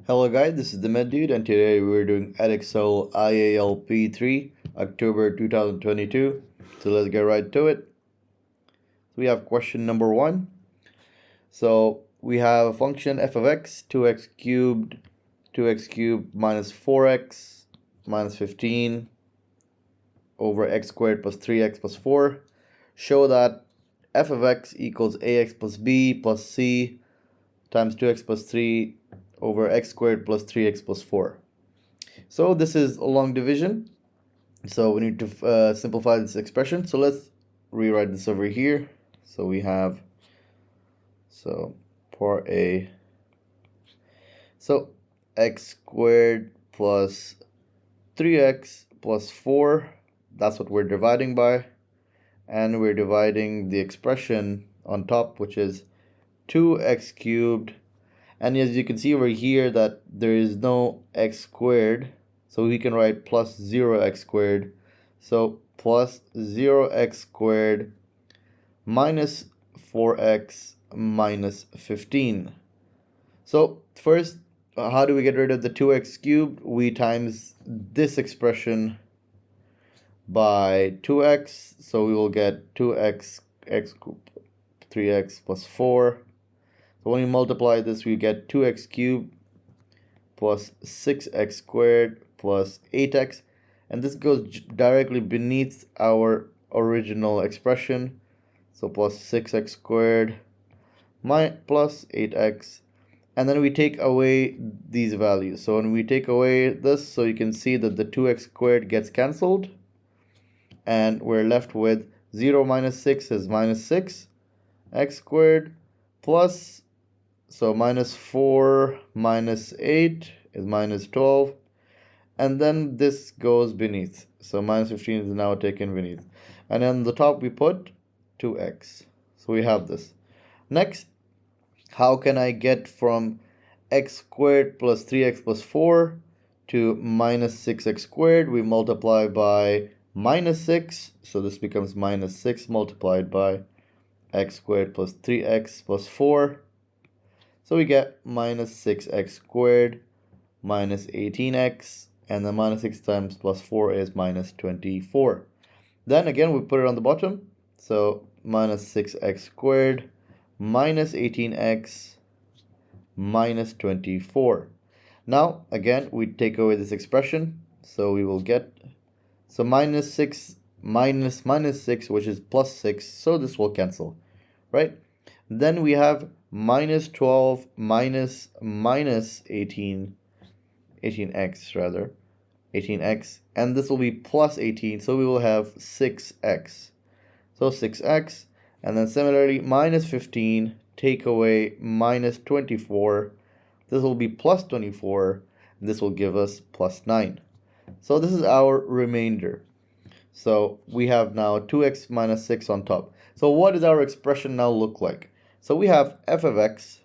Hello guys, this is the Med Dude, and today we're doing Edexcel IAL P3 October 2022. So let's get right to it. We have question number 1. So we have a function f of x, 2x cubed minus 4x minus 15 over x squared plus 3x plus 4. Show that f of x equals ax plus b plus c times 2x plus 3 over x squared plus 3x plus 4. So this is a long division. So we need to simplify this expression. So let's rewrite this over here. So we have, part A. So x squared plus 3x plus 4, that's what we're dividing by. And we're dividing the expression on top, which is 2x cubed. And as you can see over here that there is no x squared, so we can write plus 0x squared. So plus 0x squared minus 4x minus 15. So first, how do we get rid of the 2x cubed? We times this expression by 2x, so we will get 2x x 3x plus 4. So when we multiply this, we get 2x cubed plus 6x squared plus 8x. And this goes directly beneath our original expression. So plus 6x squared plus 8x. And then we take away these values. So when we take away this, so you can see that the 2x squared gets cancelled. And we're left with 0 minus 6 is minus 6 x squared plus, so minus 4 minus 8 is minus 12, and then this goes beneath, so minus 15 is now taken beneath, and on the top we put 2x. So we have this. Next, how can I get from x squared plus 3x plus 4 to minus 6x squared? We multiply by minus 6, so this becomes minus 6 multiplied by x squared plus 3x plus 4. So we get minus 6x squared minus 18x, and then minus 6 times plus 4 is minus 24. Then again, we put it on the bottom. So minus 6x squared minus 18x minus 24. Now, again, we take away this expression. So we will get, so minus 6 minus minus 6, which is plus 6. So this will cancel, right? Then we have minus 12 minus 18x, and this will be plus 18, so we will have 6x. So 6x, and then similarly minus 15, take away minus 24, this will be plus 24, and this will give us plus 9. So this is our remainder. So we have now 2x minus 6 on top. So what does our expression now look like? So we have f of x.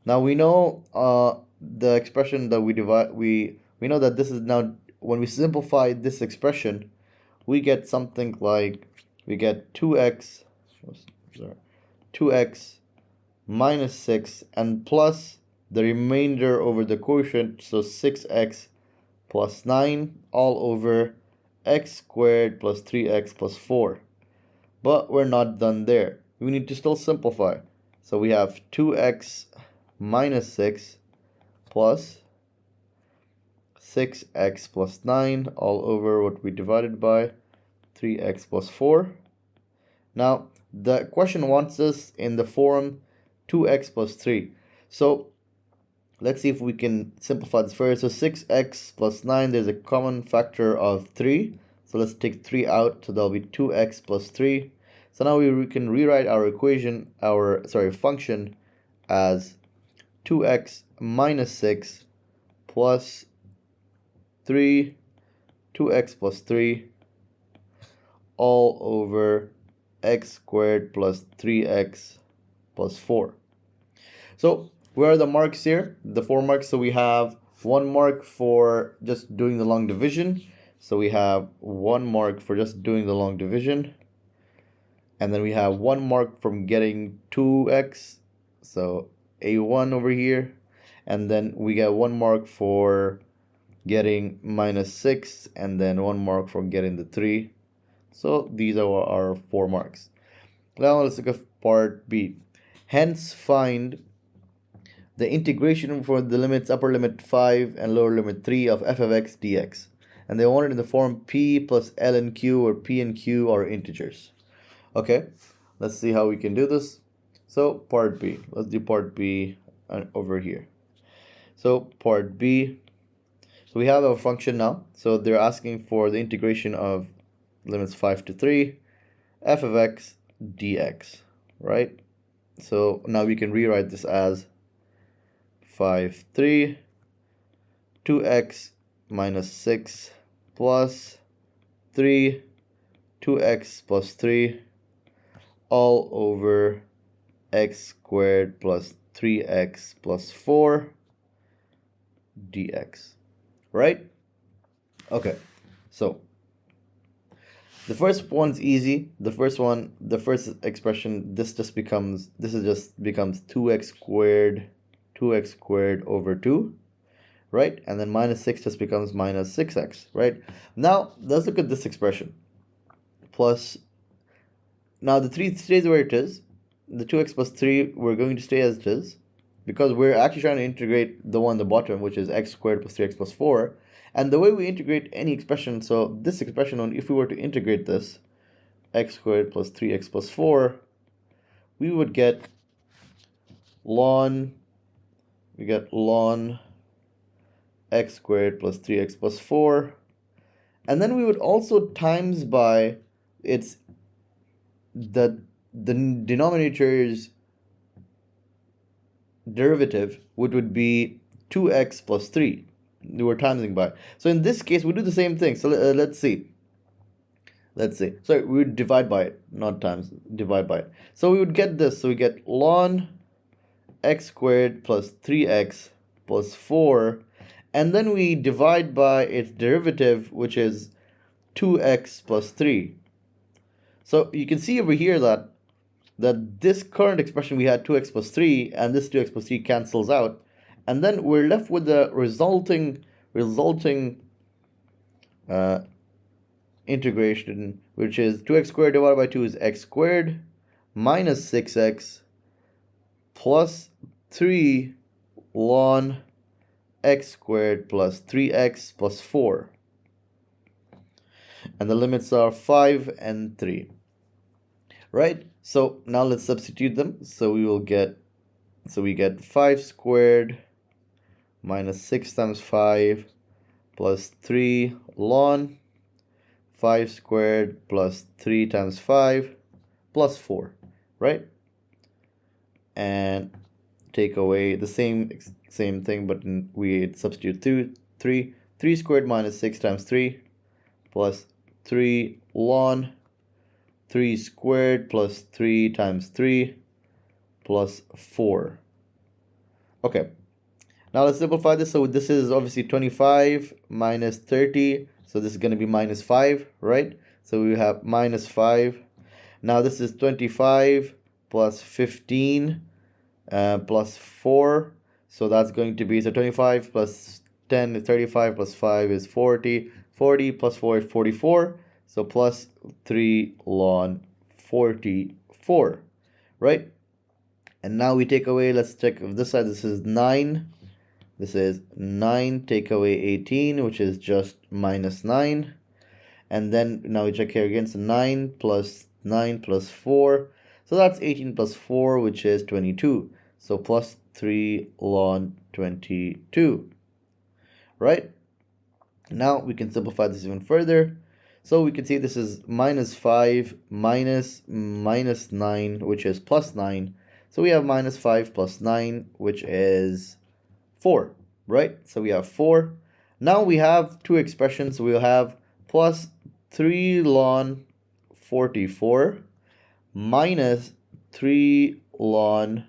Now we know the expression that we divide, we know that this is now, when we simplify this expression, we get something like, we get 2x minus 6 and plus the remainder over the quotient, so 6x plus 9 all over x squared plus 3x plus 4. But we're not done there. We need to still simplify. So we have 2x minus 6 plus 6x plus 9 all over what we divided by 3x plus 4. Now, the question wants us in the form 2x plus 3. So let's see if we can simplify this further. So 6x plus 9, there's a common factor of 3. So let's take 3 out, so there'll be 2x plus 3. So now we can rewrite our equation, function as 2x minus 6 plus 3, 2x plus 3, all over x squared plus 3x plus 4. So where are the marks here? The 4 marks. So we have 1 mark for just doing the long division. So we have 1 mark for just doing the long division. And then we have 1 mark from getting 2x, so A1 over here. and then we get 1 mark for getting -6, and then 1 mark for getting the 3. So these are our 4 marks. Now let's look at part B. Hence find the integration for the limits upper limit 5 and lower limit 3 of f of x dx. And they want it in the form p plus l and q, or p and q are integers. Okay, let's see how we can do this. So part B, let's do part B over here. So part B, so we have a function now. So they're asking for the integration of limits 5 to 3, f of x dx, right? So now we can rewrite this as 5, 3, 2x minus 6 plus 3, 2x plus 3, all over x squared plus 3x plus 4 dx, right? Okay, so the first one's easy. The first expression, this just becomes 2x squared over 2, right? And then -6 just becomes -6x, right? Now let's look at this expression. Plus, now the 3 stays where it is. The 2x plus 3, we're going to stay as it is, because we're actually trying to integrate the one at the bottom, which is x squared plus 3x plus 4. And the way we integrate any expression, so this expression, if we were to integrate this, x squared plus 3x plus 4, we would get ln x squared plus 3x plus 4. And then we would also times by the denominator's derivative, which would be 2x plus 3. We were timesing by. So in this case, we do the same thing. So let's see. Sorry, we would divide by it, not times, divide by it. So we would get this. So we get ln x squared plus 3x plus 4. And then we divide by its derivative, which is 2x plus 3. So you can see over here that this current expression, we had 2x plus 3, and this 2x plus 3 cancels out. And then we're left with the resulting integration, which is 2x squared divided by 2 is x squared minus 6x plus 3 ln x squared plus 3x plus 4. And the limits are 5 and 3. Right? So now let's substitute them. So we get 5 squared minus 6 times 5 plus 3 ln 5 squared plus 3 times 5 plus 4, right? And take away the same thing, but we substitute 3 squared minus 6 times 3 plus 3 ln 3 squared plus 3 times 3 plus 4. Okay, now let's simplify this. So this is obviously 25 minus 30. So this is going to be minus 5, right? So we have minus 5. Now this is 25 plus 15 plus 4. So that's going to be, so 25 plus 10 is 35 plus 5 is 40. 40 plus 4 is 44. So plus 3 ln 44, right? And now we take away, let's check this side, this is 9. This is 9, take away 18, which is just minus 9. And then now we check here again, so 9 plus 4. So that's 18 plus 4, which is 22. So plus 3 ln 22, right? Now we can simplify this even further. So we can see this is minus 5 minus 9, which is plus 9. So we have minus 5 plus 9, which is 4, right? So we have 4. Now we have two expressions. We'll have plus 3 ln 44 minus 3 ln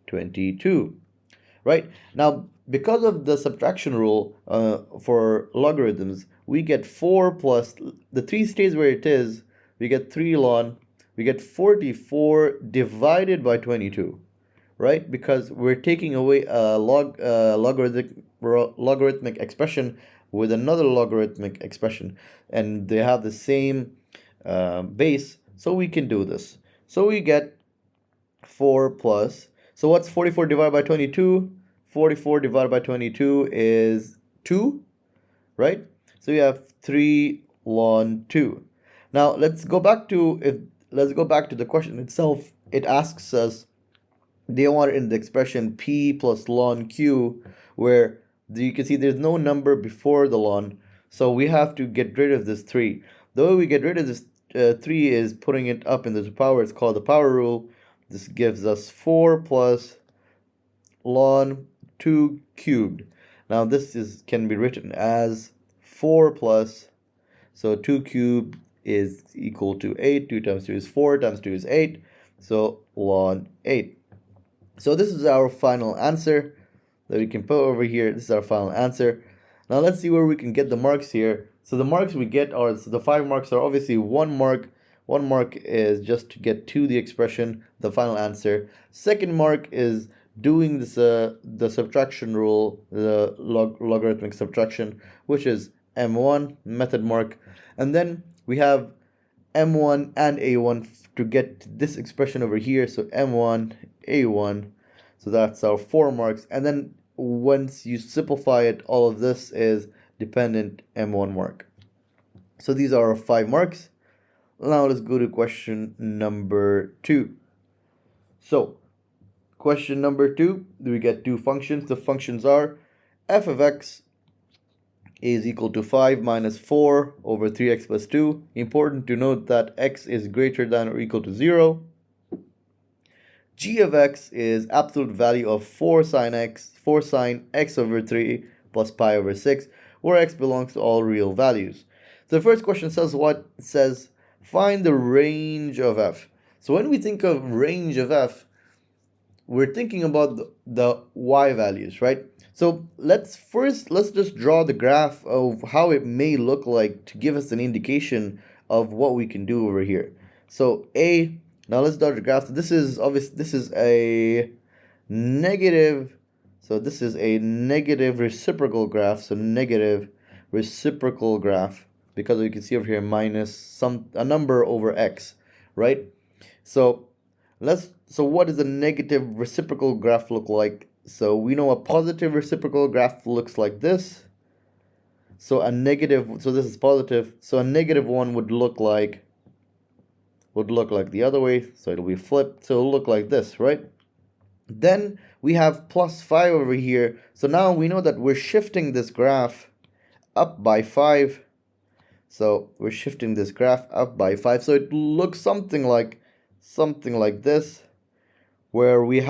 22, right? Now, because of the subtraction rule for logarithms, we get 4 plus, the 3 stays where it is, we get 3 ln, we get 44 divided by 22, right? Because we're taking away a logarithmic expression with another logarithmic expression, and they have the same base, so we can do this. So we get 4 plus, so what's 44 divided by 22? 44 divided by 22 is 2, right? So we have 3 ln 2. Now let's go back to the question itself. It asks us, they want it in the expression p plus ln q, where you can see there's no number before the ln, so we have to get rid of this 3. The way we get rid of this 3 is putting it up in the power. It's called the power rule. This gives us 4 plus ln 2 cubed. Now this can be written as 4 plus, so 2 cubed is equal to 8. 2 times 2 is 4, times 2 is 8, so ln 8. So this is our final answer that we can put over here. This is our final answer. Now let's see where we can get the marks here. So the marks we get are, so the 5 marks are obviously 1 mark. 1 mark is just to get to the expression, the final answer. Second mark is doing this the subtraction rule, the logarithmic subtraction, which is M1 method mark. And then we have M1 and A1 to get this expression over here. So M1, A1, so that's our 4 marks. And then once you simplify it, all of this is dependent M1 mark. So these are our 5 marks. Now let's go to question number 2. So question number 2, we get 2 functions. The functions are f of x is equal to 5 minus 4 over 3x plus 2. Important to note that x is greater than or equal to 0. G of x is absolute value of 4 sine x over 3 plus pi over 6, where x belongs to all real values. So the first question says what? It says find the range of f. So when we think of range of f, we're thinking about the y values, right? So let's just draw the graph of how it may look like to give us an indication of what we can do over here. So now let's draw the graph. So this is a negative, so this is a negative reciprocal graph. So negative reciprocal graph, because you can see over here minus a number over x, right? So what does a negative reciprocal graph look like? So we know a positive reciprocal graph looks like this. So this is positive. So a negative one would look like the other way. So it'll be flipped. So it'll look like this, right? Then we have plus 5 over here. So now we know that we're shifting this graph up by 5. So we're shifting this graph up by 5. So it looks something like this, where we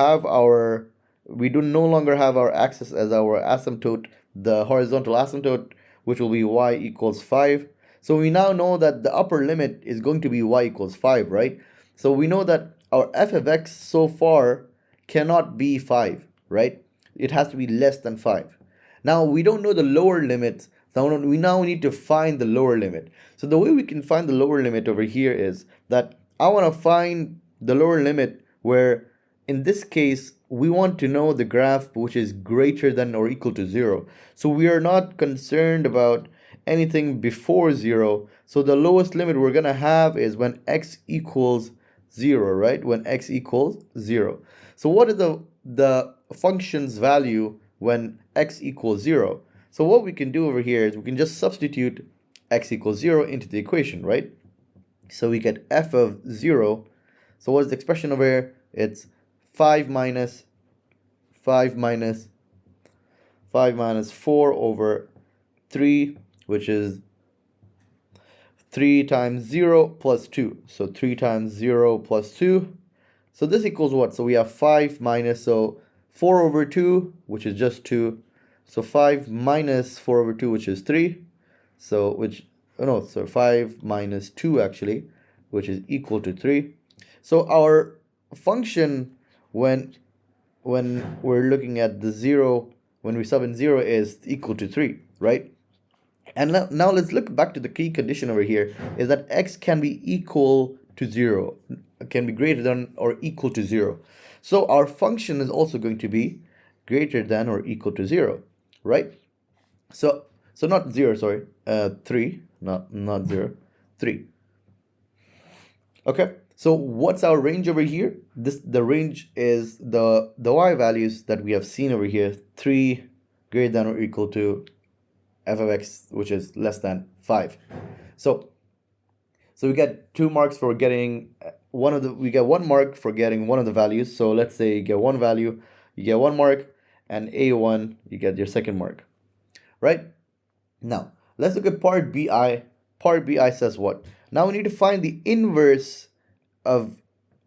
do no longer have our axis as our asymptote, the horizontal asymptote, which will be y equals 5. So we now know that the upper limit is going to be y equals 5, right? So we know that our f of x so far cannot be 5, right? It has to be less than 5. Now we don't know the lower limit. So we now need to find the lower limit. So the way we can find the lower limit over here is that I want to find the lower limit where, in this case, we want to know the graph which is greater than or equal to 0. So we are not concerned about anything before 0. So the lowest limit we're going to have is when x equals 0, right? When x equals 0. So what is the function's value when x equals 0? So what we can do over here is we can just substitute x equals 0 into the equation, right? So we get f of 0. So what's the expression over here? It's 5 minus 4 over 3, which is 3 times 0 plus 2. So 3 times 0 plus 2. So this equals what? So we have 5 minus, so 4 over 2, which is just 2. So 5 minus 4 over 2, which is 3. So 5 minus 2 actually, which is equal to 3. So our function when we're looking at the 0, when we sub in 0, is equal to 3, right? And now let's look back to the key condition over here, is that x can be equal to 0, can be greater than or equal to 0. So our function is also going to be greater than or equal to 0, right? So not 0, sorry, 3, not 0, 3. Okay, so what's our range over here? The range is the y values that we have seen over here, 3 greater than or equal to f of x, which is less than 5. So we get 2 marks for getting we get 1 mark for getting one of the values. So let's say you get one value, you get 1 mark, and A1, you get your second mark, right? Now, let's look at part BI. Part BI says what? Now we need to find the inverse of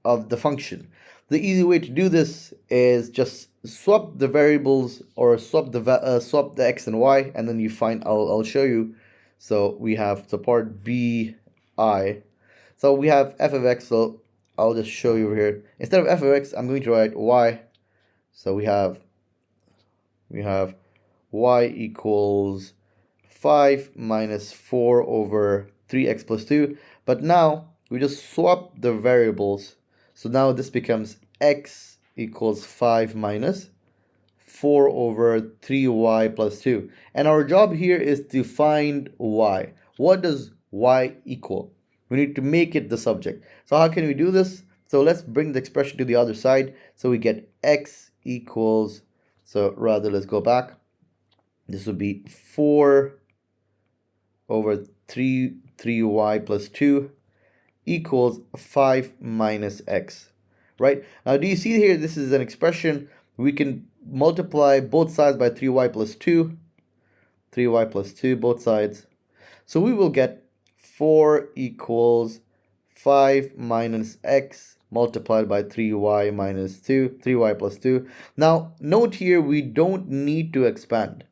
the function. The easy way to do this is just swap the variables, or swap the x and y, and then you find, I'll show you. So we have the part BI. So we have f of x, so I'll just show you over here. Instead of f of x, I'm going to write y. So we have y equals 5 minus 4 over 3x plus 2. But now we just swap the variables. So now this becomes x equals 5 minus 4 over 3y plus 2. And our job here is to find y. What does y equal? We need to make it the subject. So how can we do this? So let's bring the expression to the other side. So we get x equals, so rather let's go back. This would be 4 over 3y plus 2 equals 5 minus x, right? Now, do you see here, this is an expression. We can multiply both sides by 3y plus 2, both sides. So we will get 4 equals 5 minus x multiplied by 3y minus 2, 3y plus 2. Now, note here, we don't need to expand.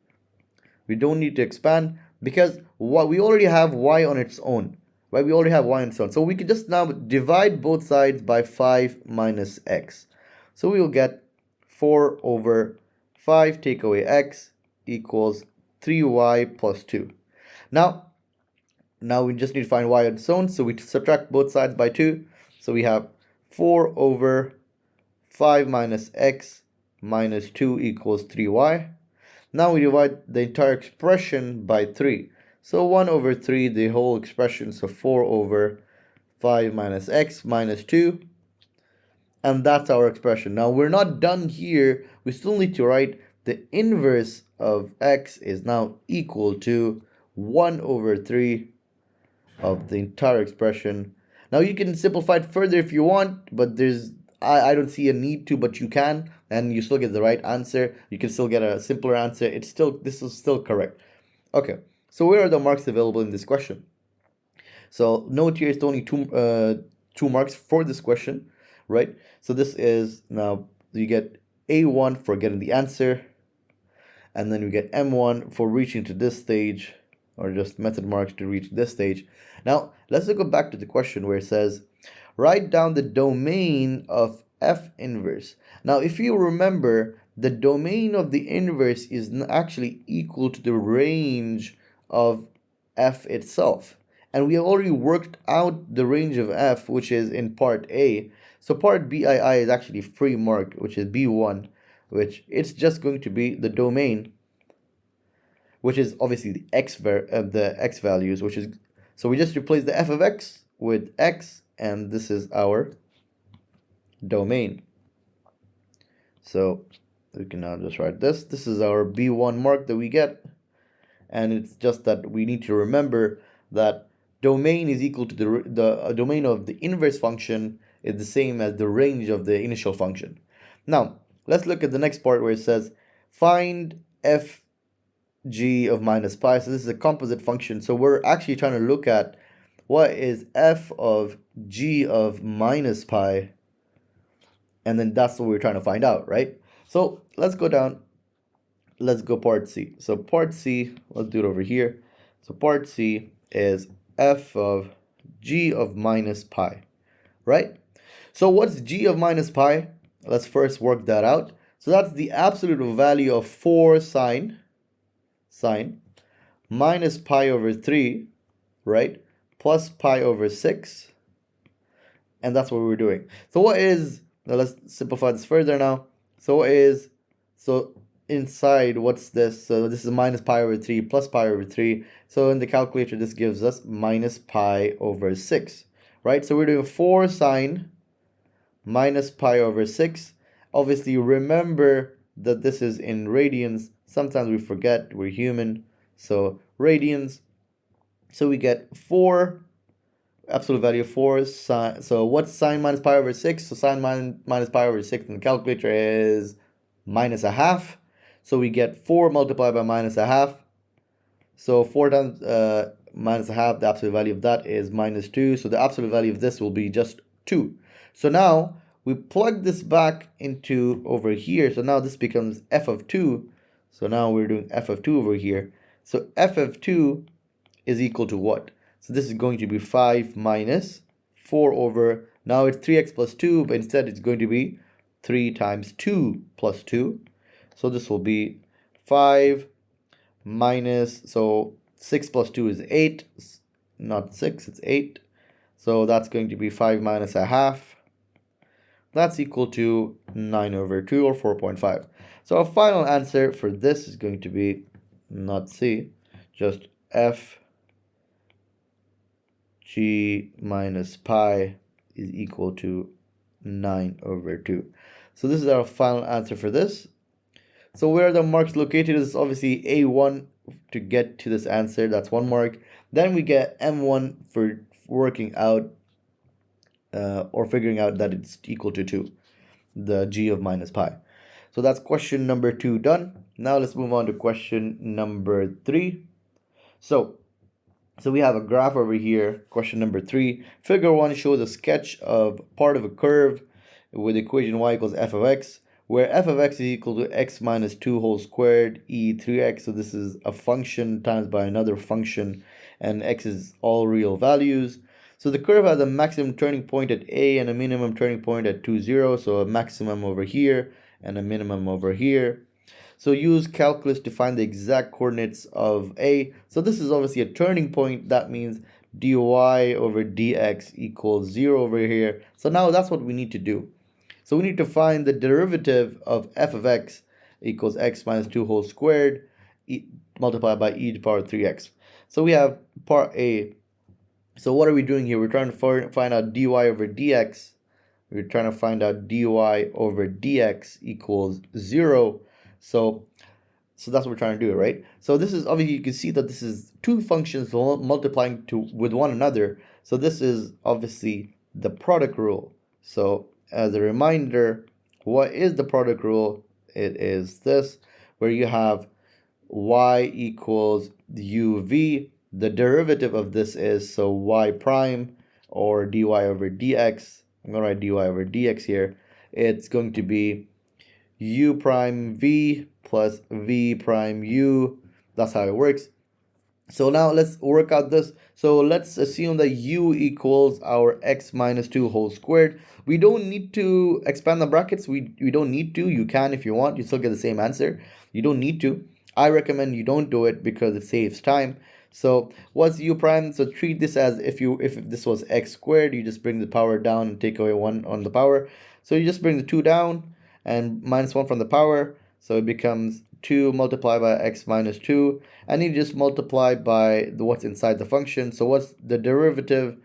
We don't need to expand because we already have y on its own, right? We already have y on its own. So we can just now divide both sides by 5 minus x. So we will get 4 over 5 take away x equals 3y plus 2. Now we just need to find y on its own. So we subtract both sides by 2. So we have 4 over 5 minus x minus 2 equals 3y. Now we divide the entire expression by 3. So 1 over 3, the whole expression, so 4 over 5 minus x minus 2. And that's our expression. Now we're not done here. We still need to write the inverse of x is now equal to 1 over 3 of the entire expression. Now you can simplify it further if you want, but I don't see a need to, but you can, and you still get the right answer. You can still get a simpler answer. This is still correct. Okay, so where are the marks available in this question? So note here, it's only two marks for this question, right? So this is, now you get A1 for getting the answer, and then you get M1 for reaching to this stage, or just method marks to reach this stage. Now let's go back to the question where it says, write down the domain of f inverse. Now, if you remember, the domain of the inverse is actually equal to the range of f itself. And we have already worked out the range of f, which is in part A. So part BII is actually free mark, which is B1, which it's just going to be the domain, which is obviously the x values, which is, so we just replace the f of x with x, and this is our domain. So we can now just write this. This is our B1 mark that we get, and it's just that we need to remember that domain is equal to the domain of the inverse function is the same as the range of the initial function. Now let's look at the next part where it says find f g of minus pi. So this is a composite function. So we're actually trying to look at what is f of g of minus pi, and then that's what we're trying to find out, right? So let's go down. Let's go part C. So part C, let's do it over here. So part C is f of g of minus pi, right? So what's g of minus pi? Let's first work that out. So that's the absolute value of 4 sine minus pi over 3, right? Plus pi over 6. And that's what we're doing. So what is Now let's simplify this further now. So inside, what's this? So this is minus pi over 3 plus pi over 3. So in the calculator, this gives us minus pi over 6, right? So we're doing 4 sine minus pi over 6. Obviously, remember that this is in radians. Sometimes we forget, we're human. So radians. So we get 4, absolute value of 4 sine. So what's sine minus pi over 6? So sine minus pi over 6 in the calculator is minus a half. So we get 4 multiplied by minus a half. So 4 times minus a half, the absolute value of that is minus 2. So the absolute value of this will be just 2. So now we plug this back into over here. So now this becomes f of 2. So now we're doing f of 2 over here. So f of 2 is equal to what? So this is going to be 5 minus 4 over, now it's 3x plus 2, but instead it's going to be 3 times 2 plus 2. So this will be 5 minus, so 6 plus 2 is 8, not 6, it's 8. So that's going to be 5 minus a half. That's equal to 9 over 2 or 4.5. So our final answer for this is going to be not C, just f g minus pi is equal to 9 over 2. So this is our final answer for this. So where are the marks located is obviously A1 to get to this answer. That's 1 mark. Then we get M1 for working out or figuring out that it's equal to 2, the g of minus pi. So that's question number 2 done. Now let's move on to question number 3. So we have a graph over here, question number 3. Figure 1 shows a sketch of part of a curve with equation y equals f of x, where f of x is equal to x minus 2 whole squared e 3x. So this is a function times by another function, and x is all real values. So the curve has a maximum turning point at A and a minimum turning point at 2, 0. So a maximum over here and a minimum over here. So use calculus to find the exact coordinates of A. So this is obviously a turning point. That means dy over dx equals 0 over here. So now that's what we need to do. So we need to find the derivative of f of x equals x minus 2 whole squared multiplied by e to the power 3x. So we have part A. So what are we doing here? We're trying to find out dy over dx. We're trying to find out dy over dx equals 0. So that's what we're trying to do, right? So this is obviously, you can see that this is two functions multiplying with one another. So this is obviously the product rule. So as a reminder, what is the product rule? It is this, where you have y equals uv. The derivative of this is, so y prime or dy over dx. I'm going to write dy over dx here. It's going to be u prime v plus v prime u. That's how it works. So now let's work out this. So let's assume that u equals our x minus 2 whole squared. We don't need to expand the brackets. We don't need to. You can if you want. You still get the same answer. You don't need to. I recommend you don't do it because it saves time. So what's u prime? So treat this as if this was x squared, you just bring the power down and take away 1 on the power. So you just bring the 2 down and minus 1 from the power. So it becomes 2 multiplied by x minus 2. And you just multiply by what's inside the function. So what's the derivative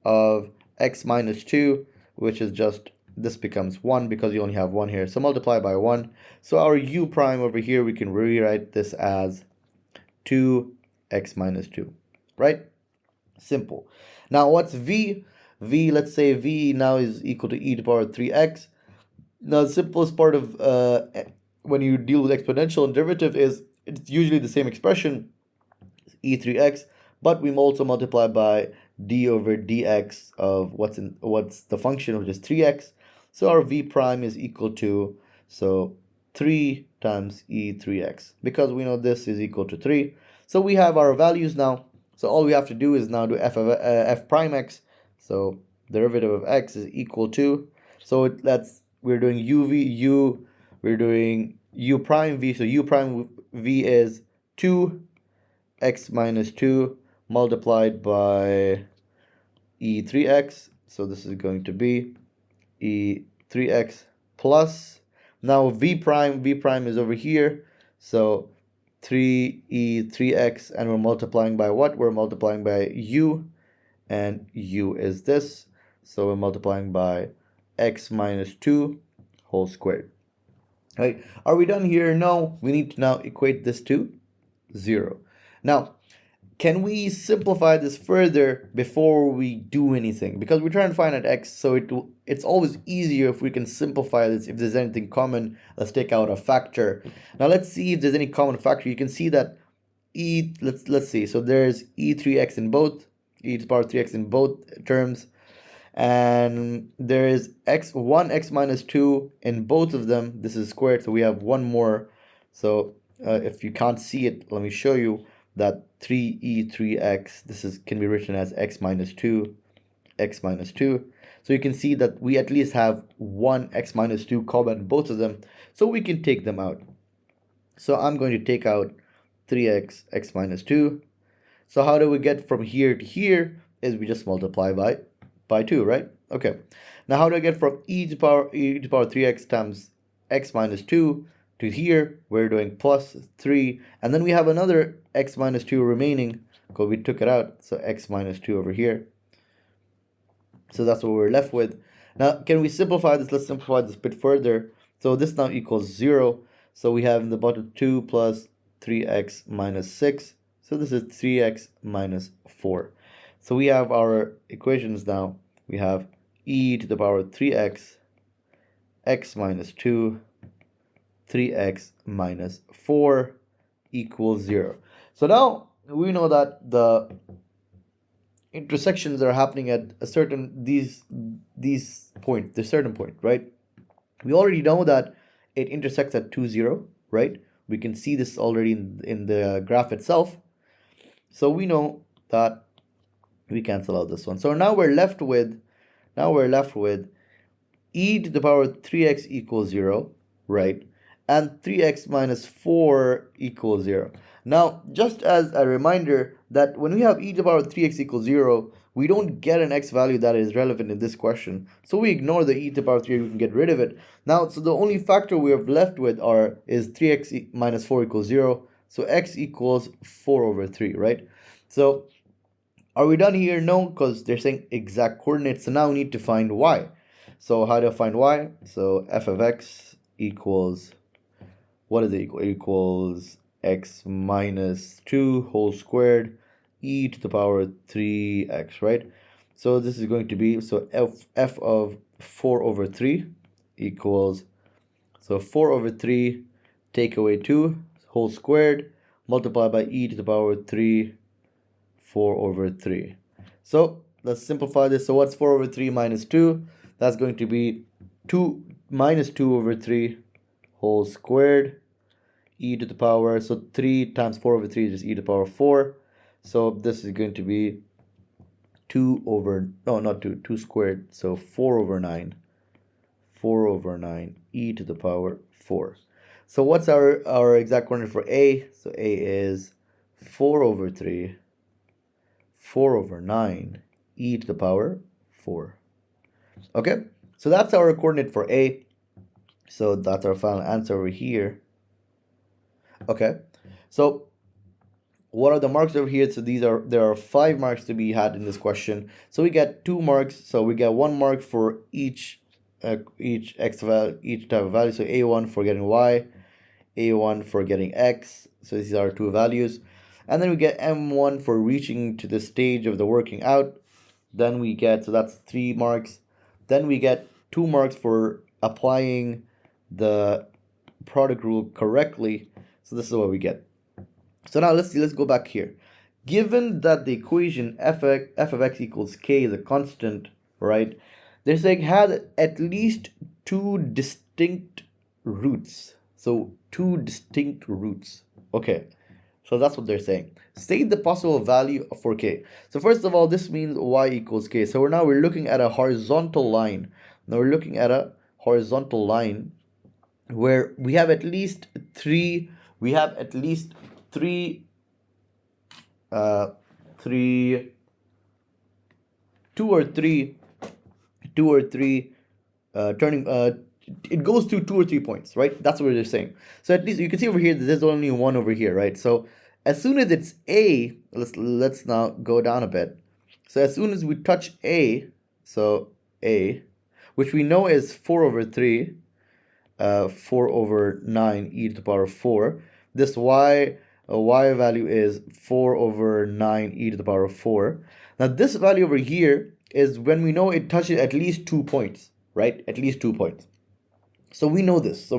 of x minus 2, which is just, this becomes 1 because you only have 1 here. So multiply by 1. So our u prime over here, we can rewrite this as 2x minus 2, right? Simple. Now what's v? V, let's say v now is equal to e to the power 3x. Now the simplest part of when you deal with exponential and derivative is it's usually the same expression, e3x, but we also multiply by d over dx of what's the function, which is 3x. So our v prime is equal to, so 3 times e3x, because we know this is equal to 3. So we have our values now. So all we have to do is now do f prime x. So derivative of x is equal to, so we're doing we're doing u prime v. So u prime v is 2x minus 2 multiplied by e3x. So this is going to be 3x plus, now v prime is over here, so 3e 3x, and we're multiplying by what? We're multiplying by u, and u is this, so we're multiplying by x minus 2 whole squared. Right? Are we done here? No, we need to now equate this to 0. Now, can we simplify this further before we do anything? Because we're trying to find out x, so it's always easier if we can simplify this. If there's anything common, let's take out a factor. Now let's see if there's any common factor. You can see that let's see. So there's e3x in both, e to the power 3x in both terms, and there is x minus 2 in both of them. This is squared, so we have one more. So if you can't see it, let me show you that 3e3x, this can be written as x minus 2. So you can see that we at least have one x minus 2 common in both of them, so we can take them out. So I'm going to take out 3x, x minus 2. So how do we get from here to here? Is we just multiply by 2, right? Okay. Now how do I get from e to the power 3x times x minus 2 to here? We're doing plus 3, and then we have another x minus 2 remaining because we took it out, so x minus 2 over here. So that's what we're left with. Now can we simplify this? Let's simplify this a bit further. So this now equals 0, so we have in the bottom 2 plus 3x minus 6, so this is 3x minus 4. So we have our equations now. We have e to the power 3x, x minus 2, 3x minus 4 equals 0. So now we know that the intersections are happening at a certain these point, the certain point, right? We already know that it intersects at 2, 0, right? We can see this already in the graph itself. So we know that we cancel out this one. So now we're left with e to the power 3x equals 0, right? And 3x minus 4 equals 0. Now, just as a reminder that when we have e to the power 3x equals 0, we don't get an x value that is relevant in this question. So we ignore the e to the power 3, we can get rid of it. Now, so the only factor we have left with is 3x minus 4 equals 0. So x equals 4 over 3, right? So are we done here? No, because they're saying exact coordinates. So now we need to find y. So how do I find y? So f of x equals, what is it equal? It equals x minus 2 whole squared e to the power 3x, right? So this is going to be, so f of 4 over 3 equals, so 4 over 3 take away 2 whole squared multiplied by e to the power 3, 4 over 3. So let's simplify this. So what's 4 over 3 minus 2? That's going to be 2 minus 2 over 3 whole squared e to the power, so 3 times 4 over 3 is just e to the power 4. So this is going to be 2 over, no, not 2, 2 squared, so 4 over 9 e to the power 4. So what's our exact coordinate for a? So a is 4 over 3, 4 over 9 e to the power 4. Okay, so that's our coordinate for a. So that's our final answer over here. Okay, so what are the marks over here? So there are 5 marks to be had in this question. So we get 2 marks. So we get 1 mark for each x value, each type of value. So a1 for getting y, a1 for getting x. So these are 2 values. And then we get m1 for reaching to the stage of the working out. Then we get, so that's 3 marks. Then we get 2 marks for applying the product rule correctly. So this is what we get. So now let's go back here. Given that the equation f of x equals k is a constant, right? They're saying had at least 2 distinct roots. So 2 distinct roots. Okay. So that's what they're saying. State the possible value for k. So first of all, this means y equals k. So we're looking at a horizontal line. Now we're looking at a horizontal line where we have at least 3. We have at least 2 or 3 it goes through 2 or 3 points, right? That's what they're saying. So at least you can see over here that there's only one over here, right? So as soon as it's A, let's now go down a bit. So as soon as we touch A, so A, which we know is 4 over 3, 4 over 9 e to the power of 4. This y value is 4 over 9 e to the power of 4. Now this value over here is when we know it touches at least 2 points, right? At least 2 points. So we know this,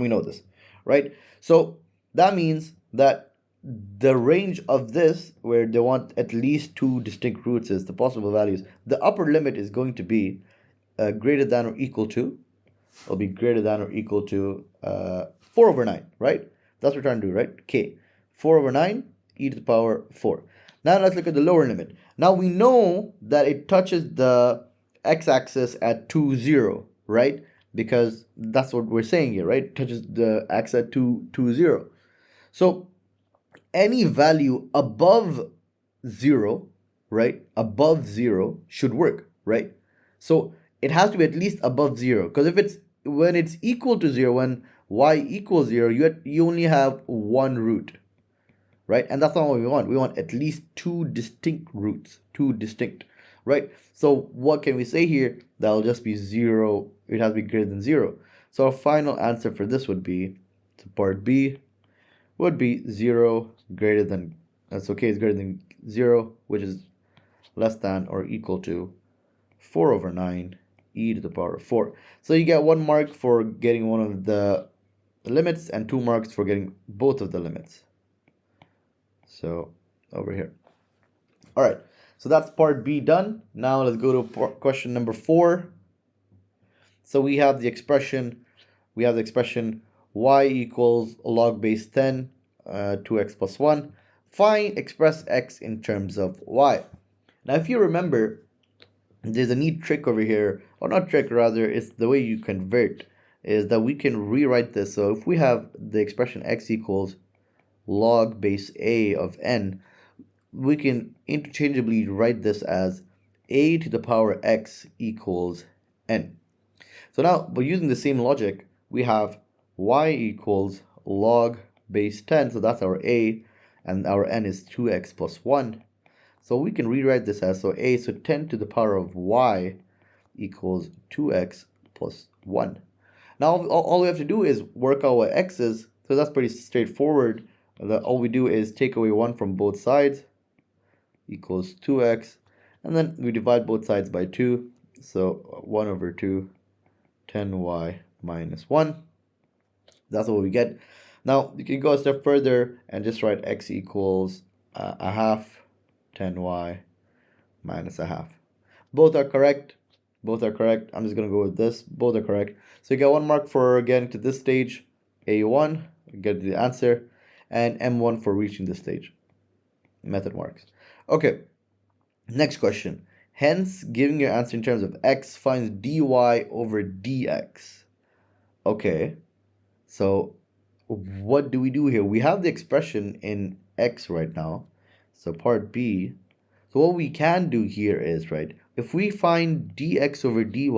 right? So that means that the range of this, where they want at least 2 distinct roots, is the possible values. The upper limit is going to be greater than or equal to, it'll be greater than or equal to 4 over 9, right? That's what we're trying to do, right? K. 4 over 9 e to the power 4. Now let's look at the lower limit. Now we know that it touches the x-axis at 2, 0, right? Because that's what we're saying here, right? It touches the x at 2, 2, 0. So any value above 0, right? Above 0 should work, right? So it has to be at least above 0, because if it's when it's equal to 0, when y equals 0, you only have one root, right? And that's not what we want. We want at least 2 distinct roots, 2 distinct, right? So what can we say here? That'll just be 0. It has to be greater than 0. So our final answer for this would be, so part B would be 0 greater than, that's okay, it's greater than 0, which is less than or equal to 4 over 9 e to the power of 4. So you get 1 mark for getting one of the limits and 2 marks for getting both of the limits. So over here. All right, so that's part B done. Now let's go to question number 4. So we have the expression y equals log base 10, 2x plus 1. Express x in terms of y. Now if you remember, there's a neat trick over here, or not trick, rather, it's the way you convert, is that we can rewrite this. So if we have the expression x equals log base a of n, we can interchangeably write this as a to the power x equals n. So now, by using the same logic, we have y equals log base 10, so that's our a, and our n is 2x plus 1. So we can rewrite this as, so 10 to the power of y equals 2x plus 1. Now all we have to do is work out what x is, so that's pretty straightforward. All we do is take away 1 from both sides, equals 2x, and then we divide both sides by 2, so 1 over 2, 10y minus 1. That's what we get. Now you can go a step further and just write x equals a half, 10y minus a half. Both are correct. I'm just going to go with this. Both are correct. So you get 1 mark for getting to this stage, A1, get the answer, and M1 for reaching this stage. Method marks. Okay, next question. Hence, giving your answer in terms of x, finds dy over dx. Okay, so what do we do here? We have the expression in x right now, so part B. So what we can do here is, right, if we find dx over dy,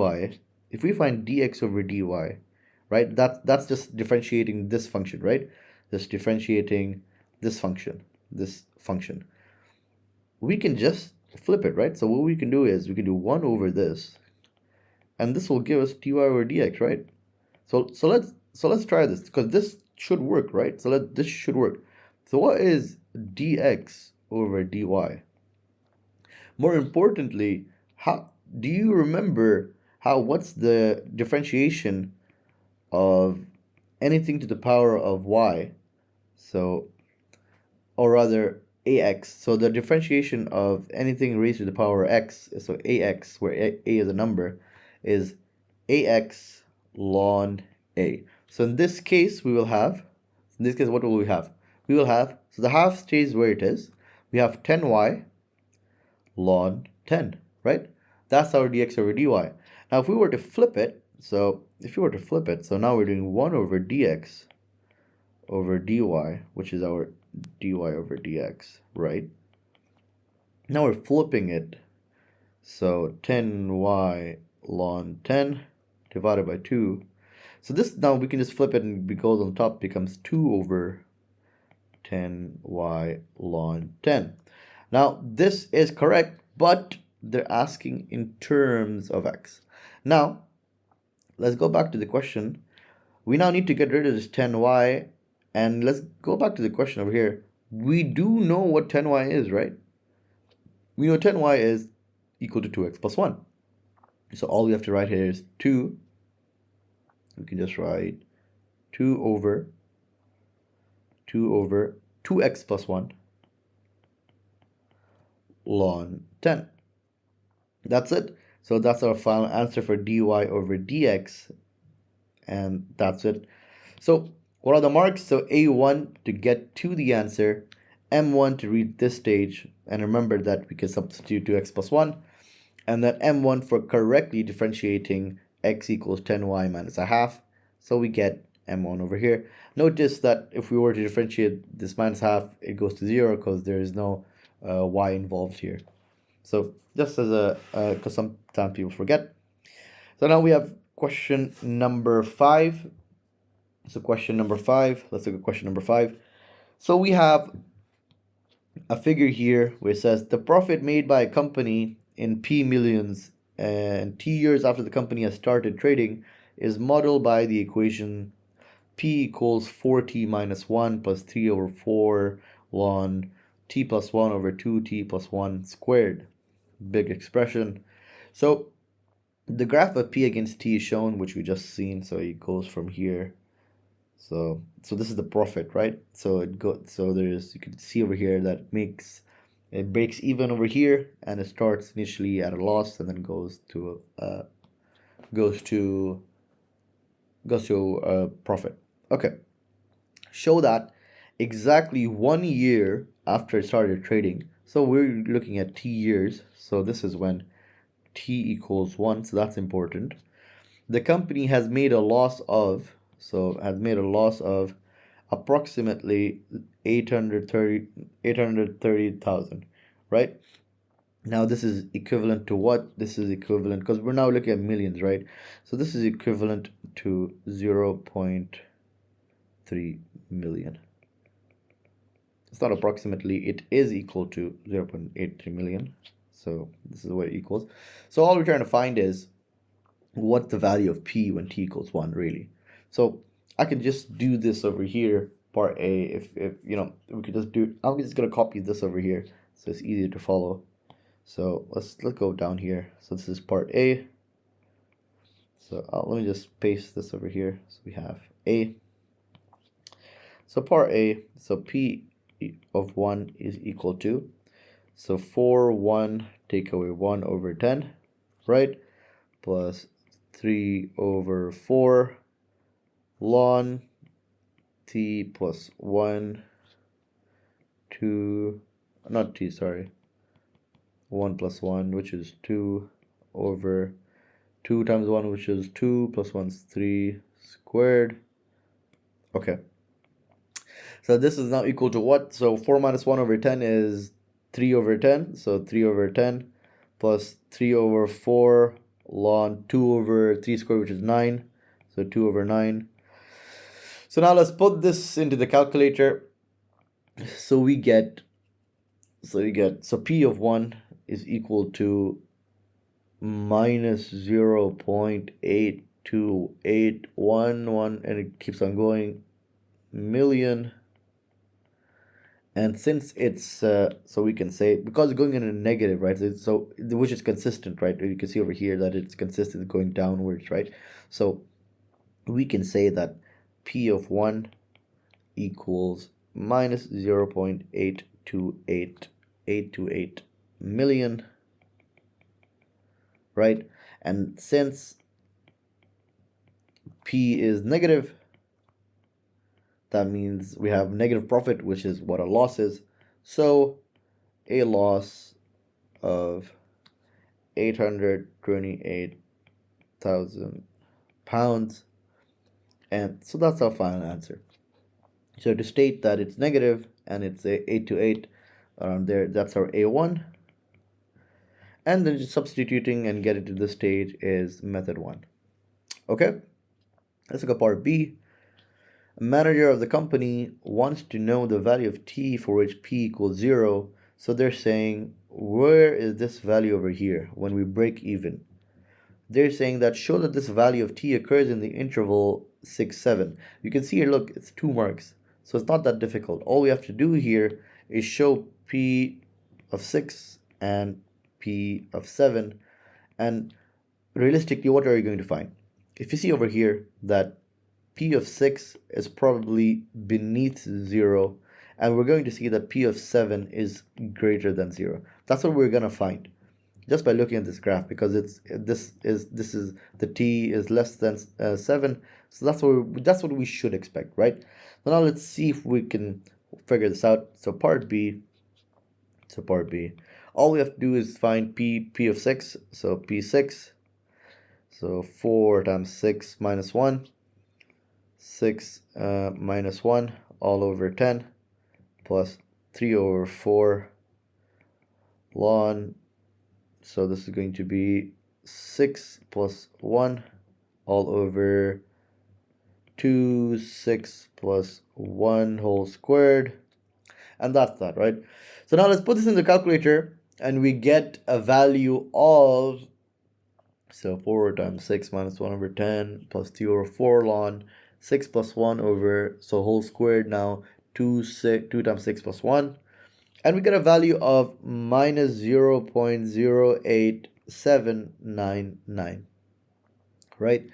right, that's just differentiating this function, right? Just differentiating this function, we can just flip it, right? So what we can do is we can do 1 over this, and this will give us dy over dx, right? So let's try this, because this should work, right? So this should work. So what is dx over dy? More importantly, how do you remember what's the differentiation of anything to the power of y? So, or rather ax. So the differentiation of anything raised to the power of x, so ax, where a is a number, is ax ln a. So in this case, what will we have? We will have, so the half stays where it is. We have 10y ln 10, right? That's our dx over dy. Now if we were to flip it, so now we're doing 1 over dx over dy, which is our dy over dx, right? Now we're flipping it, so 10y ln 10 divided by 2. So this now we can just flip it and it goes on top, becomes 2 over 10y ln 10. Now this is correct, but they're asking in terms of x. Now let's go back to the question. We now need to get rid of this 10y, and let's go back to the question over here. We do know what 10y is, right? We know 10y is equal to 2x plus 1. So all we have to write here is 2. We can just write 2 over 2x plus 1 ln 10. That's it. So that's our final answer for dy over dx, and that's it. So what are the marks? So A1 to get to the answer, M1 to read this stage, and remember that we can substitute 2x plus 1, and then M1 for correctly differentiating x equals 10y minus a half, so we get M1 over here. Notice that if we were to differentiate this minus half, it goes to 0 because there is no y involved here. So just as a, because sometimes people forget. So now we have question number 5. So question number 5, let's look at question number 5. So we have a figure here where it says the profit made by a company in P millions and T years after the company has started trading is modeled by the equation P equals 4t minus 1 plus 3 over 4 ln t plus 1 over 2t plus 1 squared. Big expression. So the graph of P against T is shown, which we just seen. So it goes from here. So this is the profit, right? So there's, you can see over here that it breaks even over here, and it starts initially at a loss and then goes to a profit. Okay. Show that exactly 1 year after it started trading. So we're looking at T years. So this is when T equals 1. So that's important. The company has made a loss of, approximately 830,000, right? Now this is equivalent to what? This is equivalent, because we're now looking at millions, right? So this is equivalent to 0.3 million. It's not approximately, it is equal to 0.83 million. So this is what it equals. So all we're trying to find is what's the value of P when T equals 1, really. So I can just do this over here, part A, if you know, we could just do, I'm just going to copy this over here so it's easier to follow. So let's go down here. So this is part A. So let me just paste this over here. So we have A. So part A, so P of 1 is equal to, so 4, 1, take away 1 over 10, right? Plus 3 over 4 ln t plus 1, 2, not t, sorry, 1 plus 1, which is 2, over 2 times 1, which is 2, plus 1 is 3 squared. Okay. So this is now equal to what? So 4 minus 1 over 10 is 3 over 10. So 3 over 10 plus 3 over 4 ln 2 over 3 squared, which is 9. So 2 over 9. So now let's put this into the calculator. So we get P of 1 is equal to minus 0.82811, and it keeps on going, million. And since it's so we can say, because it's going in a negative, right? So which is consistent, right? You can see over here that it's consistent going downwards, right? So we can say that P of 1 equals minus 0.828 million, right? And since P is negative, that means we have negative profit, which is what a loss is. So a loss of 828,000 pounds. And so that's our final answer. So to state that it's negative and it's a 828 around there, that's our A1. And then just substituting and getting to this stage is method 1. Okay, let's look at part B. A manager of the company wants to know the value of t for which p equals 0. So they're saying, where is this value over here when we break even? They're saying that show that this value of t occurs in the interval 6, 7. You can see here, look, it's 2 marks. So it's not that difficult. All we have to do here is show p of 6 and p of 7. And realistically, what are you going to find? If you see over here that p of 6 is probably beneath 0, and we're going to see that p of 7 is greater than 0. That's what we're going to find just by looking at this graph, because this is the t is less than 7, so that's what we should expect, right? So now let's see if we can figure this out. So part B, all we have to do is find p of 6, so p6, so 4 times 6 minus 1, 6 minus 1 all over 10 plus 3 over 4 ln. So this is going to be 6 plus 1 all over 2, 6 plus 1 whole squared. And that's that, right? So now let's put this in the calculator and we get a value of, so 4 times 6 minus 1 over 10 plus 2 over 4 ln 6 plus 1 over, so whole squared now, 2 times 6 plus 1. And we get a value of minus 0.08799, right?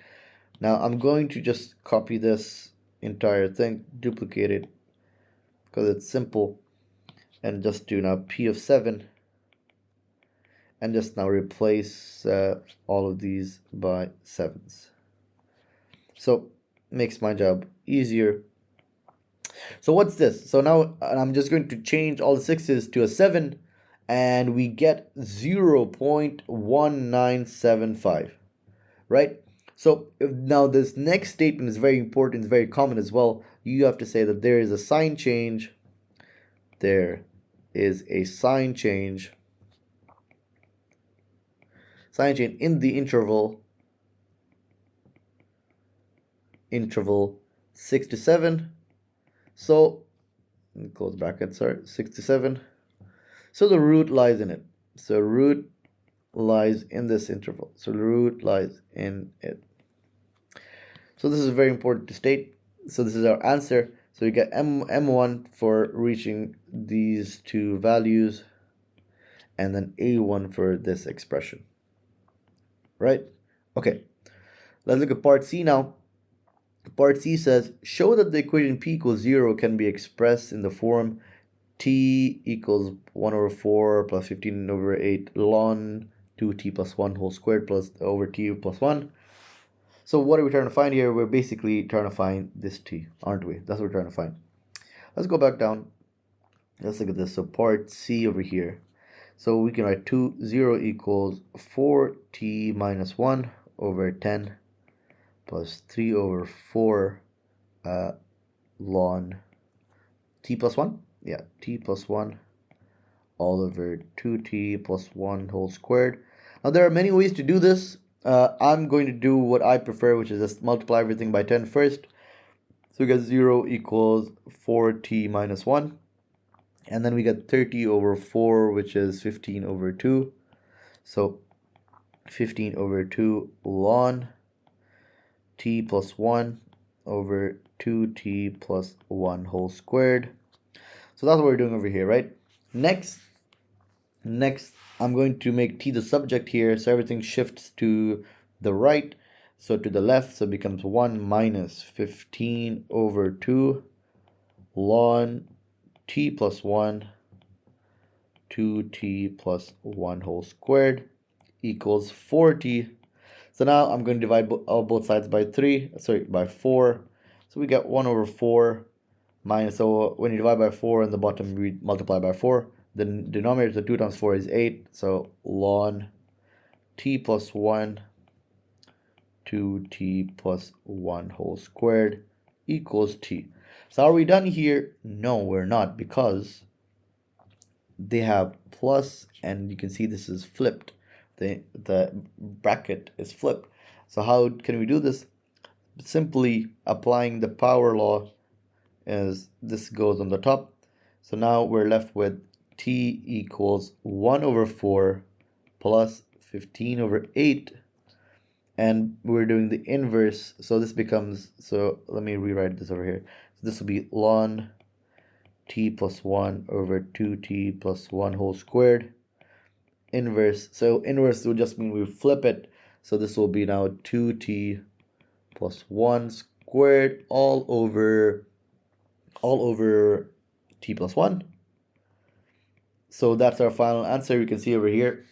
Now I'm going to just copy this entire thing, duplicate it, because it's simple, and just do now p of 7, and just now replace all of these by 7s. So makes my job easier. So what's this? So now I'm just going to change all the 6's to a 7, and we get 0.1975, right? So now this next statement is very important, it's very common as well. You have to say that there is a sign change. There is a sign change in the interval 6 to 7. So, close brackets, sorry, 6 to 7. So the root lies in it. So root lies in this interval. So the root lies in it. So this is very important to state. So this is our answer. So we get M1 for reaching these two values, and then A1 for this expression. Right? Okay. Let's look at part C now. Part C says, show that the equation p equals 0 can be expressed in the form t equals 1 over 4 plus 15 over 8 ln 2t plus 1 whole squared plus over t plus 1. So what are we trying to find here? We're basically trying to find this t, aren't we? That's what we're trying to find. Let's go back down. Let's look at this. So part C over here. So we can write 0 equals 4t minus 1 over 10 plus 3 over 4 ln t plus 1. Yeah, t plus 1 all over 2t plus 1 whole squared. Now there are many ways to do this. I'm going to do what I prefer, which is just multiply everything by 10 first. So we get 0 equals 4t minus 1. And then we get 30 over 4, which is 15 over 2. So 15 over 2 ln t plus 1 over 2t plus 1 whole squared. So that's what we're doing over here, right? Next, I'm going to make t the subject here, so everything shifts to the right, so to the left, so it becomes 1 minus 15 over 2 ln t plus 1 2t plus 1 whole squared equals 4t. So now I'm going to divide both sides by 4. So we get 1 over 4 minus, so when you divide by 4 in the bottom, we multiply by 4. The denominator, so 2 times 4 is 8. So ln t plus 1 2t plus 1 whole squared equals t. So are we done here? No, we're not, because they have plus, and you can see this is flipped. The bracket is flipped. So how can we do this? Simply applying the power law, as this goes on the top. So now we're left with t equals 1 over 4 plus 15 over 8, and we're doing the inverse, so this becomes, so let me rewrite this over here. So this will be ln t plus 1 over 2t plus 1 whole squared, inverse. So inverse will just mean we flip it, so this will be now 2t plus 1 squared all over t plus 1. So that's our final answer. You can see over here.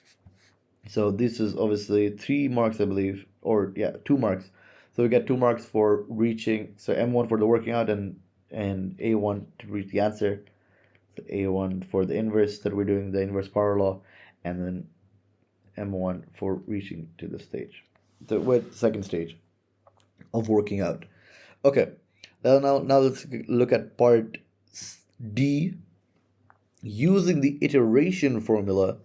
So this is obviously 3 marks, I believe, or yeah, 2 marks. So we get 2 marks for reaching, so M1 for the working out and A1 to reach the answer. So A1 for the inverse that we're doing the inverse power law, and then M1 for reaching to the stage, the second stage of working out. Okay, now let's look at part D. Using the iteration formula,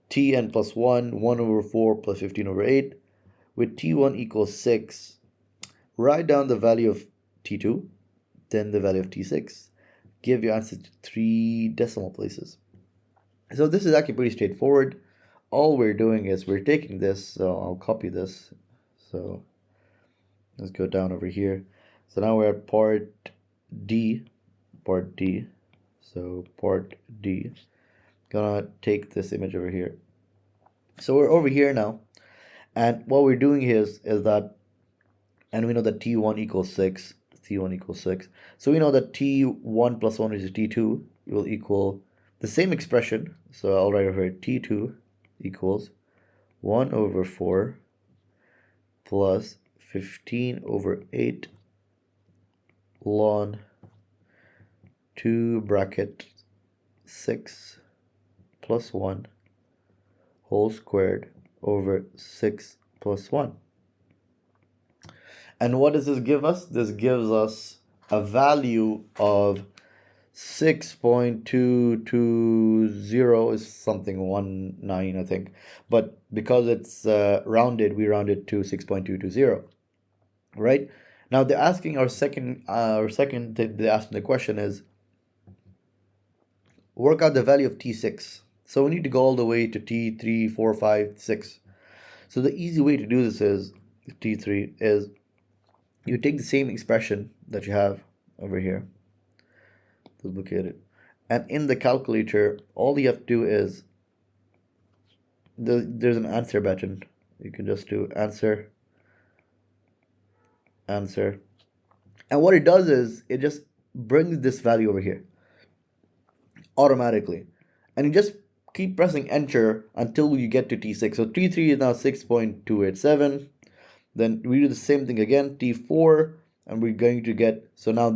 Tn plus 1, 1 over 4 plus 15 over 8, with T1 equals 6, write down the value of T2, then the value of T6. Give your answer to 3 decimal places. So this is actually pretty straightforward. All we're doing is we're taking this, so I'll copy this. So let's go down over here. So now we're at part D. So part D. Gonna take this image over here. So we're over here now, and what we're doing here is that, and we know that T1 equals 6. T1 equals 6. So we know that T1 plus 1 is T2 will equal the same expression. So I'll write over here T2 equals 1 over 4 plus 15 over 8 ln 2 bracket 6 plus 1 whole squared over 6 plus 1. And what does this give us? This gives us a value of 6.220 is something 19, I think. But because it's rounded, we round it to 6.220, right? Now they're asking they asked the question is, work out the value of T6. So we need to go all the way to T3, 4, 5, 6. So the easy way to do this is, T3 is, you take the same expression that you have over here, look at it, and in the calculator, all you have to do is, there's an answer button. You can just do answer, and what it does is, it just brings this value over here automatically, and you just keep pressing enter until you get to T6. So T3 is now 6.287. Then we do the same thing again, T4, and we're going to get, so now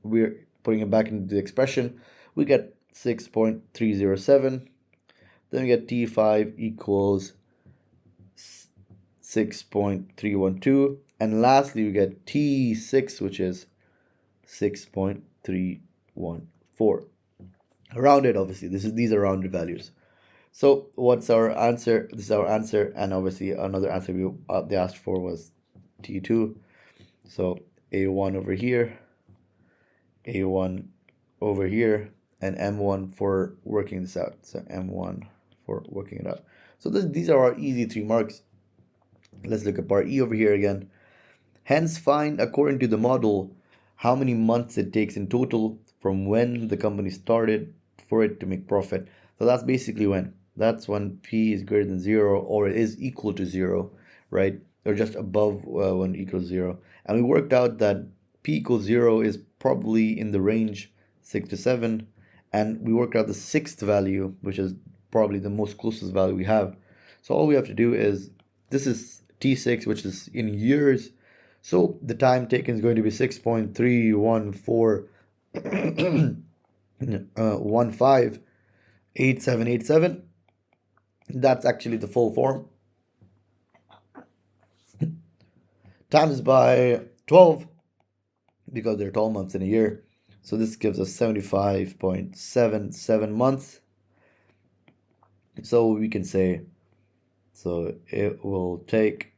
we're putting it back into the expression. We get 6.307. Then we get T5 equals 6.312. And lastly, we get T6, which is 6.314. Rounded, obviously. These are rounded values. So what's our answer? This is our answer, and obviously another answer they asked for was T2. So A1 over here, A1 over here, and M1 for working this out. So M1 for working it out. So these are our easy 3 marks. Let's look at part E over here again. Hence, find, according to the model, how many months it takes in total from when the company started for it to make profit. So that's basically when. That's when P is greater than 0, or it is equal to 0, right? Or just above when equals 0. And we worked out that P equals 0 is probably in the range 6 to 7. And we worked out the 6th value, which is probably the most closest value we have. So all we have to do is, this is T6, which is in years. So the time taken is going to be 6.314158787. That's actually the full form. Times by 12, because there are 12 months in a year. So this gives us 75.77 months. So we can say, so it will take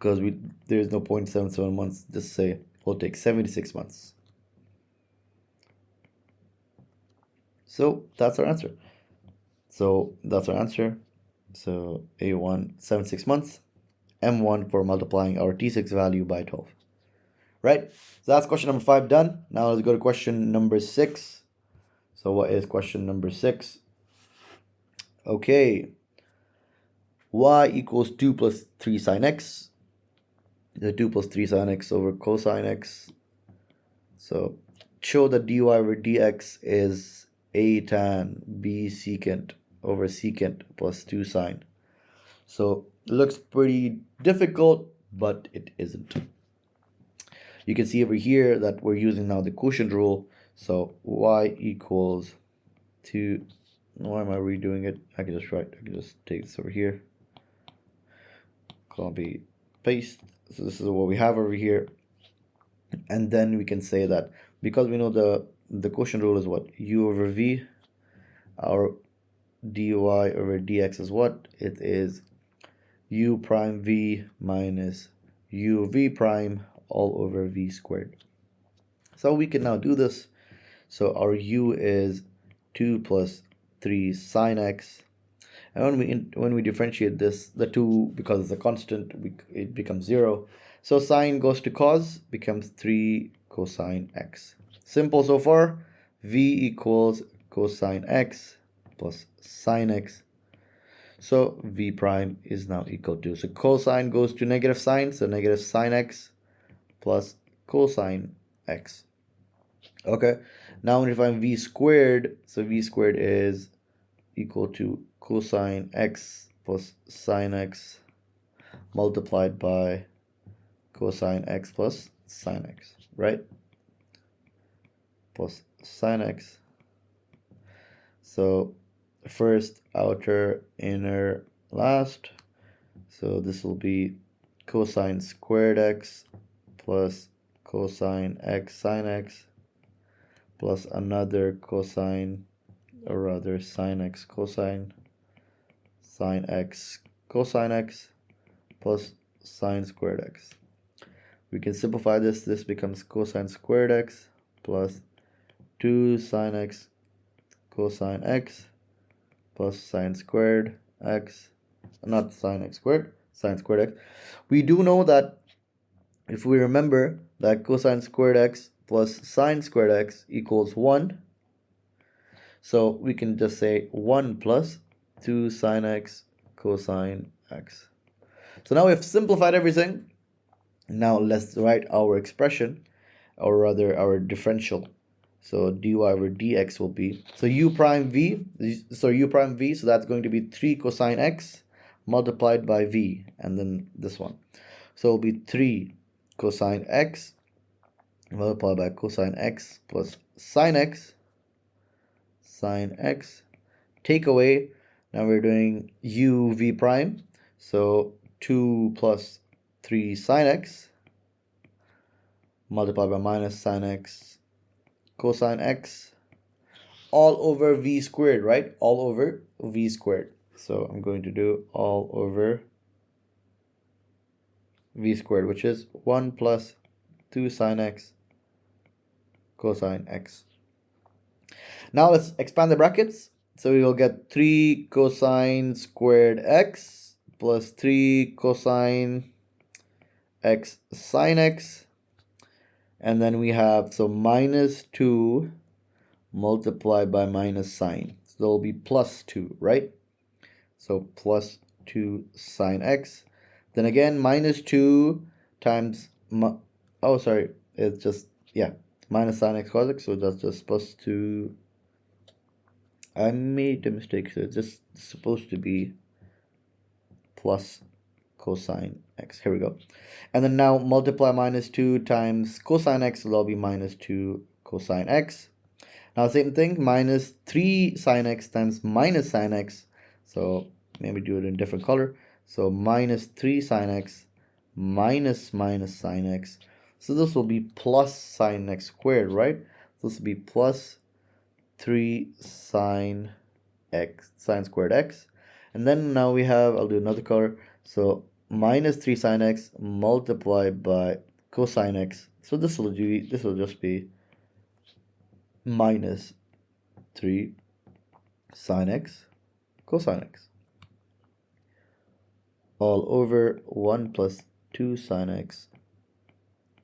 because there's no 0.77 months. Just say we'll take 76 months. So that's our answer. So A1, 76 months, M1 for multiplying our T6 value by 12. Right? So that's question number 5 done. Now let's go to question number 6. So what is question number 6? Okay. Y equals 2 plus 3 sine x. The 2 plus 3 sine x over cosine x. So show that dy over dx is a tan b secant over secant plus 2 sine. So it looks pretty difficult, but it isn't. You can see over here that we're using now the quotient rule. So y equals 2. Why am I redoing it? I can just take this over here. Copy, paste. So this is what we have over here. And then we can say that because we know the quotient rule is what? U over v. Our dy over dx is what? It is u prime v minus u v prime all over v squared. So we can now do this. So our u is 2 plus 3 sine x. And when we differentiate this, the 2, because it's a constant, it becomes 0. So sine goes to cos, becomes 3 cosine x. Simple so far. V equals cosine x plus sine x. So v prime is now equal to, so cosine goes to negative sine, so negative sine x plus cosine x. Okay, now when we find v squared, so v squared is equal to cosine x plus sine x multiplied by cosine x plus sine x, right? Plus sine x. So first, outer, inner, last. So this will be cosine squared x plus cosine x sine x plus another cosine, or rather sine x cosine, sine x cosine x plus sine squared x. We can simplify this. This becomes cosine squared x plus 2 sine x cosine x plus sine squared x, not sine x squared, sine squared x. We do know that if we remember that cosine squared x plus sine squared x equals 1, so we can just say 1 plus 2 sine x cosine x. So now we've simplified everything. Now let's write our expression, or rather our differential. So dy over dx will be, so u prime v, so that's going to be 3 cosine x multiplied by v, and then this one. So it'll be 3 cosine x multiplied by cosine x plus sine x, take away, now we're doing u v prime, so 2 plus 3 sine x multiplied by minus sine x cosine x all over v squared, right? All over v squared. So I'm going to do all over v squared, which is 1 plus 2 sine x cosine x. Now let's expand the brackets. So we will get 3 cosine squared x plus 3 cosine x sine x. And then we have, so minus 2 multiplied by minus sine. So it'll be plus 2, right? So plus 2 sine x. Then again, minus 2 times, it's just, minus sine x cos x. So that's just plus 2. I made a mistake, so it's just supposed to be plus cosine x. Here we go. And then now multiply minus 2 times cosine x, will all be minus 2 cosine x. Now same thing, minus 3 sine x times minus sine x. So maybe do it in different color. So minus 3 sine x minus sine x. So this will be plus sine x squared, right? So this will be plus 3 sine squared x. And then now we have, I'll do another color. So minus 3 sine x multiplied by cosine x. So this will just be minus 3 sine x cosine x all over 1 plus 2 sine x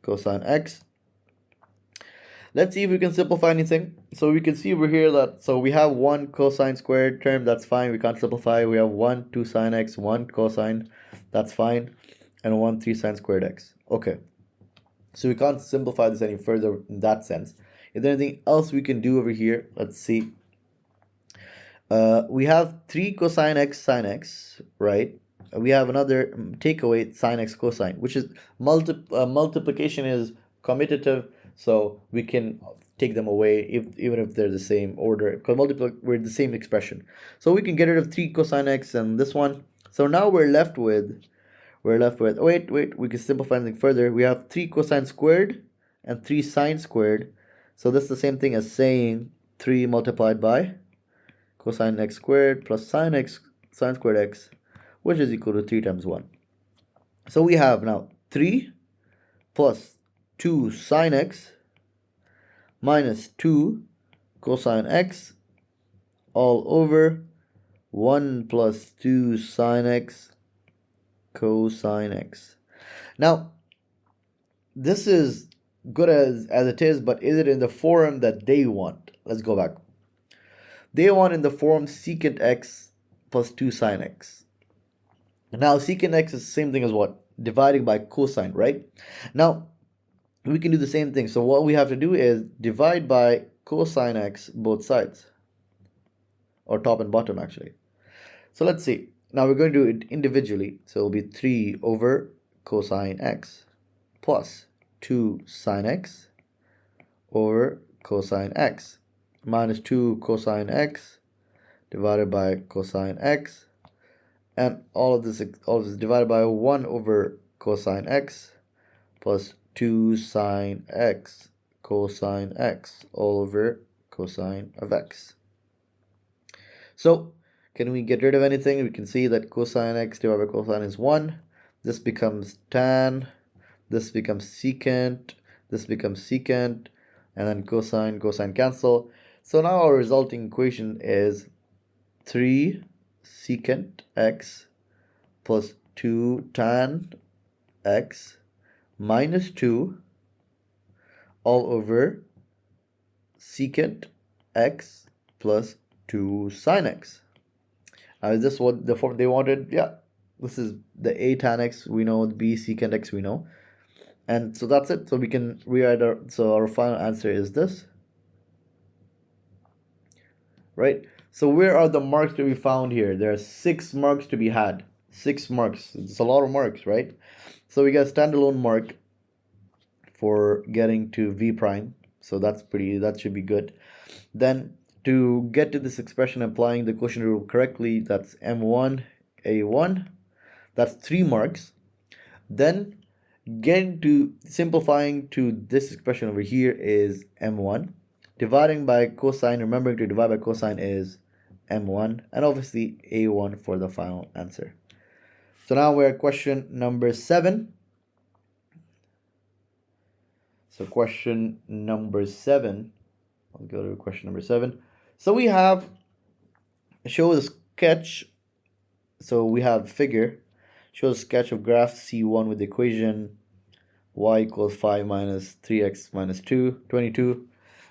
cosine x. Let's see if we can simplify anything. So we can see over here that, so we have 1 cosine squared term, that's fine, we can't simplify. We have 1 2 sine x, 1 cosine, that's fine, and 1 3 sine squared x. Okay, so we can't simplify this any further in that sense. Is there anything else we can do over here? Let's see. We have 3 cosine x sine x, right? We have another takeaway sine x cosine, which is multiplication is commutative, so we can take them away even if they're the same order, because we're the same expression. So we can get rid of 3 cosine x and this one. So now we're left with wait, we can simplify anything further. We have 3 cosine squared and 3 sine squared. So that's the same thing as saying 3 multiplied by cosine x squared plus sine squared x, which is equal to 3 times 1. So we have now 3 plus 2 sine x minus 2 cosine x all over 1 plus 2 sine x cosine x. Now, this is good as it is, but is it in the form that they want? Let's go back. They want in the form secant x plus 2 sine x. Now, secant x is the same thing as what? Dividing by cosine, right? Now, we can do the same thing. So what we have to do is divide by cosine x both sides, or top and bottom actually. So let's see. Now we're going to do it individually. So it'll be 3 over cosine x plus 2 sine x over cosine x minus 2 cosine x divided by cosine x, and all of this divided by 1 over cosine x plus 2 sine x cosine x all over cosine of x. So can we get rid of anything? We can see that cosine x divided by cosine is 1. This becomes tan, this becomes secant, this becomes secant, and then cosine cancel. So now our resulting equation is 3 secant x plus 2 tan x minus 2 all over secant x plus 2 sine x. Is this what the form they wanted? Yeah, this is the a tan x we know, the b secant x we know, and so that's it. So we can rewrite our final answer is this, right? So where are the marks to be found here? There are 6 marks to be had. 6 marks. It's a lot of marks, right? So we got a standalone mark for getting to v prime. So that should be good. Then to get to this expression applying the quotient rule correctly, that's m1 a1. That's 3 marks. Then getting to simplifying to this expression over here is m1. Dividing by cosine, remembering to divide by cosine, is m1, and obviously a1 for the final answer. So now we're at question number 7. So question number 7, I'll go to question number 7. So we have show the sketch. So we have figure, show a sketch of graph C1 with the equation y equals 5 minus 3x minus 2, 22.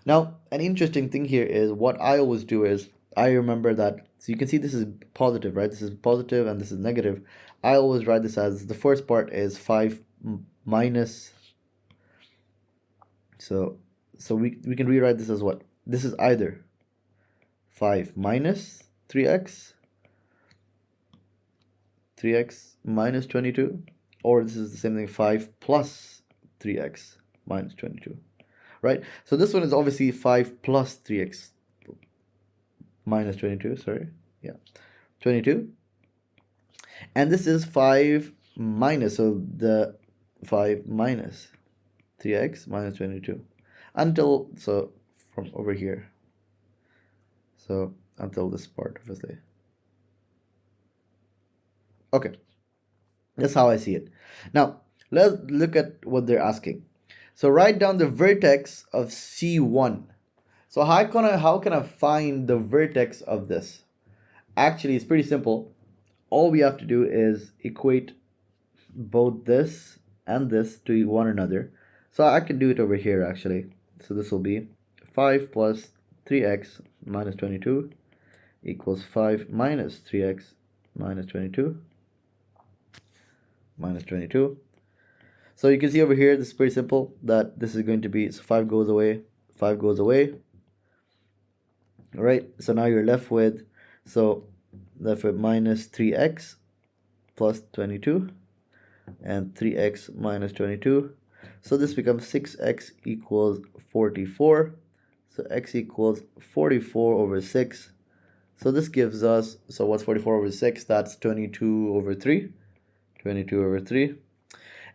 Now, an interesting thing here is what I always do is I remember that, so you can see this is positive, right? This is positive and this is negative. I always write this as the first part is 5 minus. So we can rewrite this as what? This is either 5 minus 3x minus 22, or this is the same thing, 5 plus 3x minus 22, right? So this one is obviously 5 plus 3x minus 22, sorry, yeah, 22. And this is 5 minus, so the 5 minus 3x minus 22 until, so from over here, so until this part, obviously. Okay, That's how I see it. Now, let's look at what they're asking. So write down the vertex of C1. So how can I find the vertex of this? Actually, it's pretty simple. All we have to do is equate both this and this to one another. So I can do it over here actually. So this will be 5 plus 3x minus 22 equals 5 minus 3x minus 22 minus 22. So you can see over here, this is pretty simple, that this is going to be, so 5 goes away, 5 goes away. All right, so now you're left with minus 3x plus 22 and 3x minus 22. So this becomes 6x equals 44. So x equals 44 over 6. So this gives us, so what's 44 over 6? That's 22 over 3. 22 over 3.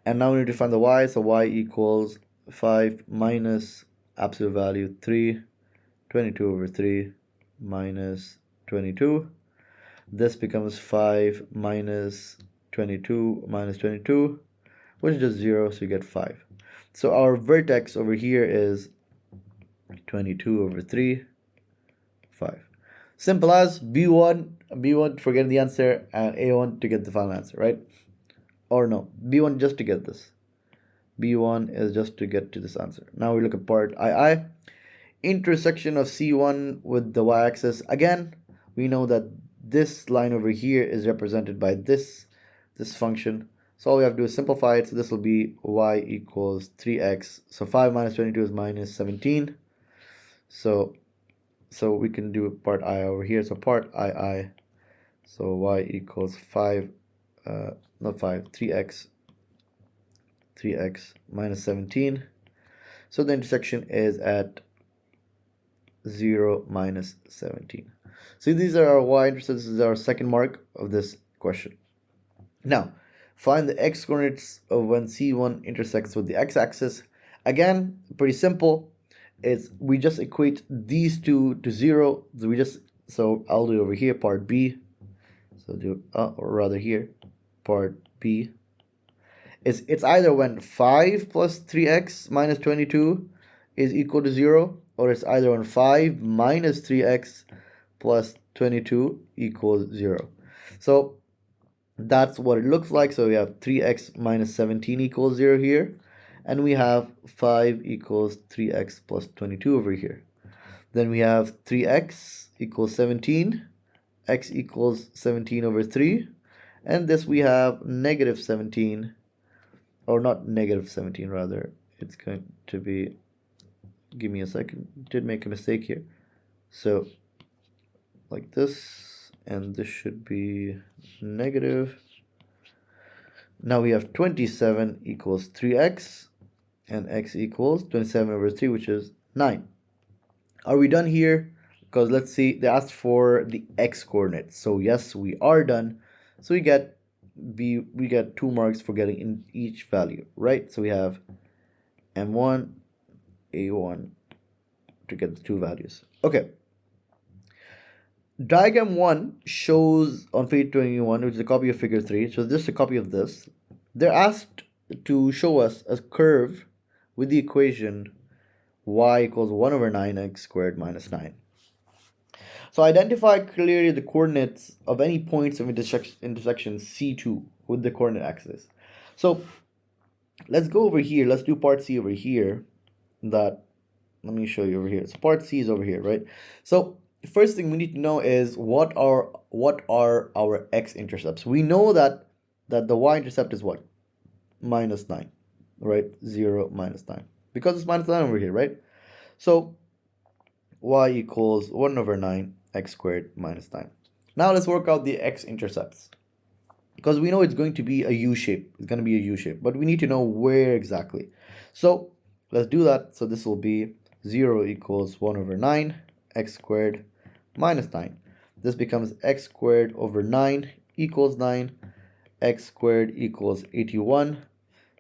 And now we need to find the y. So y equals 5 minus absolute value 3. 22 over 3 minus 22. This becomes 5 minus 22 minus 22, which is just 0, so you get 5. So our vertex over here is 22 over 3, 5. Simple as B1 for getting the answer, and A1 to get the final answer, right? Or no, B1 just to get this. B1 is just to get to this answer. Now we look at part II. Intersection of C1 with the y-axis. Again, we know that this line over here is represented by this function. So all we have to do is simplify it. So this will be y equals 3x. So 5 minus 22 is minus 17. So we can do part I over here. So part II. So y equals 3x minus 17. So the intersection is at 0 minus 17. So these are our y-intercepts. This is our second mark of this question. Now, find the x-coordinates of when C1 intersects with the x-axis. Again, pretty simple. We just equate these two to 0. So I'll do over here, part B. So or rather here, part B. It's either when 5 plus 3x minus 22 is equal to 0, or it's either when 5 minus 3x plus 22 equals 0. So that's what it looks like. So we have 3x minus 17 equals 0 here, and we have 5 equals 3x plus 22 over here. Then we have 3x equals 17, x equals 17 over 3, and this we have negative 17, or not negative 17 rather, it's going to be, give me a second, did make a mistake here. So like this, and this should be negative. Now we have 27 equals 3x, and x equals 27 over 3, which is 9. Are we done here? Because let's see, they asked for the x coordinates. So yes, we are done. So we get 2 marks for getting in each value, right? So we have M1, A1 to get the 2 values. Okay. Diagram 1 shows on page 21, which is a copy of figure 3. So this is a copy of this. They're asked to show us a curve with the equation y equals 1 over 9x squared minus 9. So identify clearly the coordinates of any points of intersection C2 with the coordinate axis. So let's go over here. Let's do part C over here. Let me show you over here. So part C is over here, right? So the first thing we need to know is what are our x-intercepts. We know that the y-intercept is what? Minus 9, right? 0, minus 9. Because it's minus 9 over here, right? So y equals 1 over 9 x squared minus 9. Now let's work out the x-intercepts. Because we know it's going to be a U-shape. It's going to be a U-shape. But we need to know where exactly. So let's do that. So this will be 0 equals 1 over 9 x squared minus 9. This becomes x squared over 9 equals 9. X squared equals 81.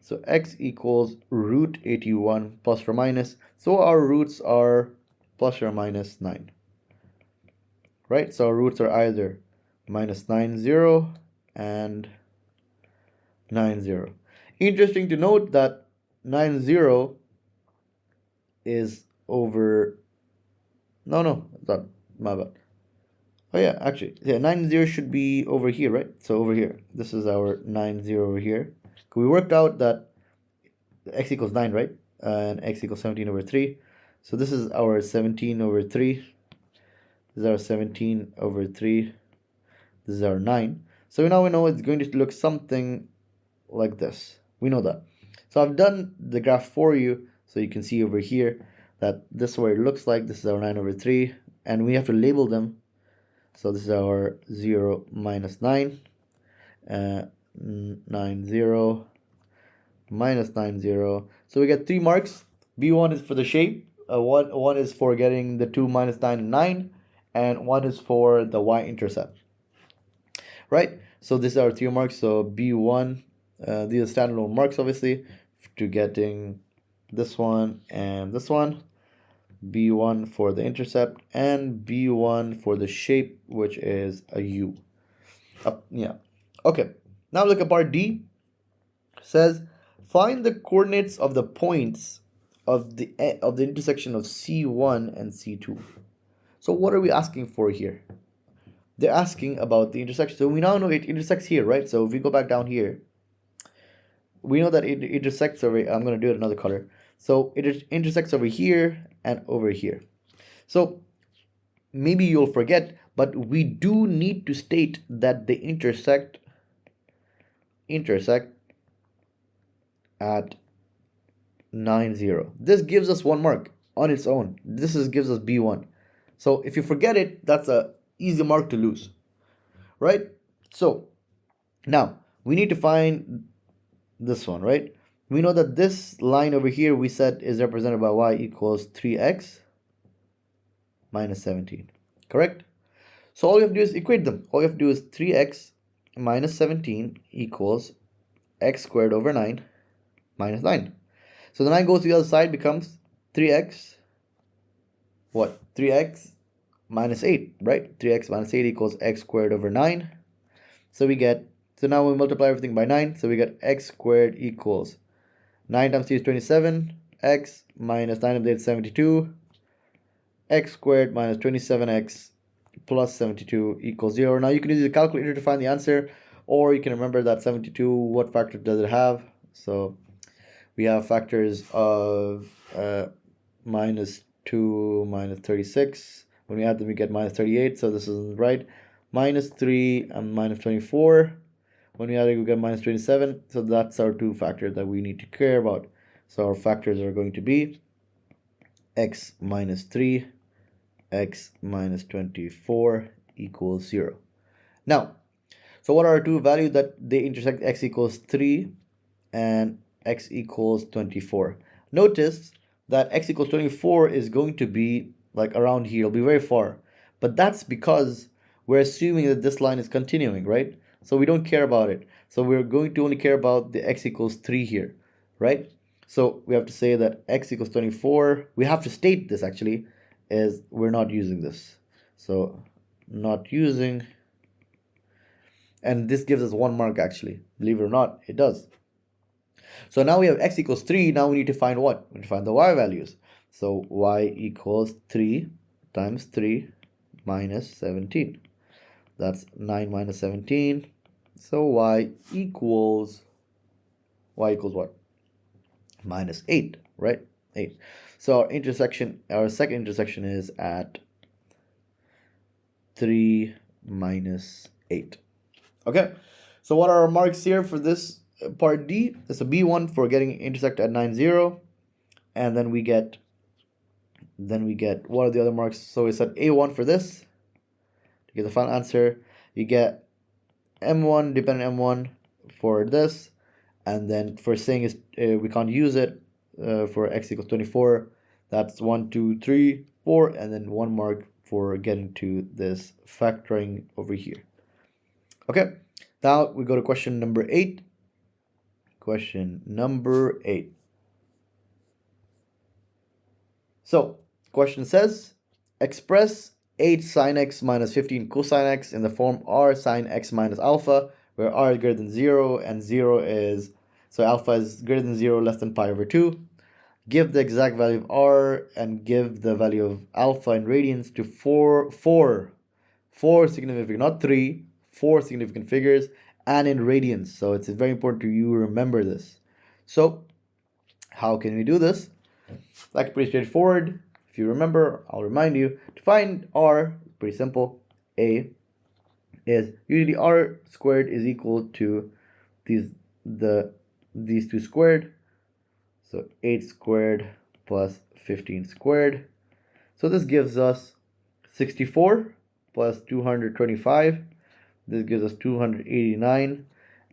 So x equals root 81 plus or minus. So our roots are plus or minus 9. Right? So our roots are either minus 9, 0 and 9, 0. Interesting to note that 9, 0 is over... No, it's not. My bad. Oh yeah, actually, yeah, 9, 0 should be over here, right? So over here. This is our 9, 0 over here. We worked out that x equals 9, right? And x equals 17 over 3. So this is our 17 over 3. This is our 17 over 3. This is our 9. So now we know it's going to look something like this. We know that. So I've done the graph for you, so you can see over here that this is what it looks like. This is our 9 over 3, and we have to label them. So this is our 0 minus 9, 9, 0, minus 9, 0. So we get 3 marks. B1 is for the shape, one is for getting the 2 minus 9 and 9, and 1 is for the y-intercept. Right? So these are 3 marks. So B1, these are standalone marks, obviously, to getting this one and this one. B1 for the intercept, and B1 for the shape, which is a U. Yeah. Okay. Now look at part D. It says, find the coordinates of the points of the intersection of C1 and C2. So what are we asking for here? They're asking about the intersection. So we now know it intersects here, right? So if we go back down here, we know that it intersects over... I'm going to do it another color. So it intersects over here and over here. So maybe you'll forget, but we do need to state that they intersect at 9, 0. This gives us 1 mark on its own. This gives us B1. So if you forget it, that's a easy mark to lose, right? So now we need to find this one, right? We know that this line over here we said is represented by y equals 3x minus 17, correct? So all you have to do is equate them. All you have to do is 3x minus 17 equals x squared over 9 minus 9. So the 9 goes to the other side, becomes 3x, what? 3x minus 8, right? 3x minus 8 equals x squared over 9. So we get, so now we multiply everything by 9. So we get x squared equals 9 times 3 is 27, x minus 9 times 8 is 72, x squared minus 27x plus 72 equals 0. Now you can use the calculator to find the answer, or you can remember that 72, what factor does it have? So we have factors of minus 2, minus 36. When we add them, we get minus 38, so this isn't right. Minus 3 and minus 24. When we add it, we get minus 27. So that's our 2 factors that we need to care about. So our factors are going to be x minus 3, x minus 24 equals 0. Now, so what are our 2 values that they intersect? X equals 3 and x equals 24. Notice that x equals 24 is going to be like around here. It'll be very far. But that's because we're assuming that this line is continuing, right? So we don't care about it. So we're going to only care about the x equals 3 here, right? So we have to say that x equals 24. We have to state this actually, is we're not using this. So not using. And this gives us 1 mark actually. Believe it or not, it does. So now we have x equals 3. Now we need to find what? We need to find the y values. So y equals 3 times 3 minus 17. That's 9 minus 17. So y equals what? Minus 8, right? 8. So our second intersection is at 3 minus 8. Okay, so what are our marks here for this part D? It's a B1 for getting intersect at 9, 0. And then we get, what are the other marks? So we said A1 for this. To get the final answer, you get M1, dependent M1 for this. And then for saying is we can't use it for x equals 24. That's 1, 2, 3, 4, and then 1 mark for getting to this factoring over here. Okay, now we go to question number 8. Question number 8. So, question says, express 8 sine x minus 15 cosine x in the form r sine x minus alpha where r is greater than 0 and 0 is, so alpha is greater than 0, less than pi over 2. Give the exact value of r and give the value of alpha in radians to four significant figures, not 3, 4 significant figures, and in radians. So it's very important you remember this. So how can we do this? Like, pretty straightforward. If you remember, I'll remind you to find r. Pretty simple. A is usually r squared is equal to these two squared. So 8 squared plus 15 squared. So this gives us 64 plus 225. This gives us 289.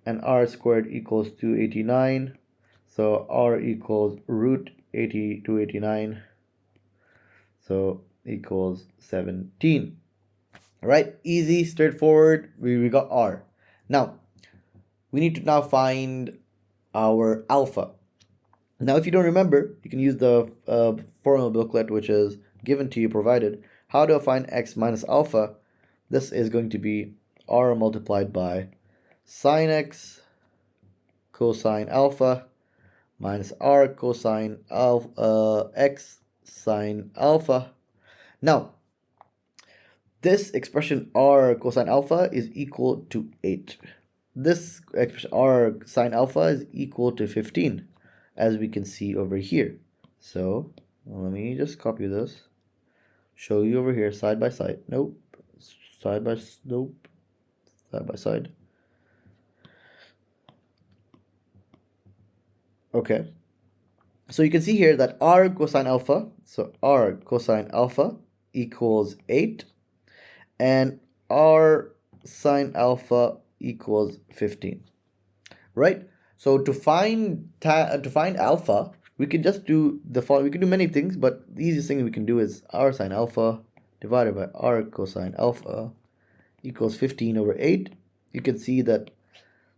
And r squared equals 289. So r equals root 289. So equals 17. All right, easy, straightforward. We got r. Now, we need to now find our alpha. Now, if you don't remember, you can use the formula booklet, which is given to you, provided. How do I find x minus alpha? This is going to be r multiplied by sine x cosine alpha minus r cosine alpha x sine alpha. Now, this expression r cosine alpha is equal to 8. This expression r sine alpha is equal to 15, as we can see over here. So let me just copy this, show you over here side by side. Nope, side by side. Okay, so you can see here that r cosine alpha, so r cosine alpha equals 8, and r sine alpha equals 15, right? So to find alpha, we can just do the following. We can do many things, but the easiest thing we can do is r sine alpha divided by r cosine alpha equals 15 over 8. You can see that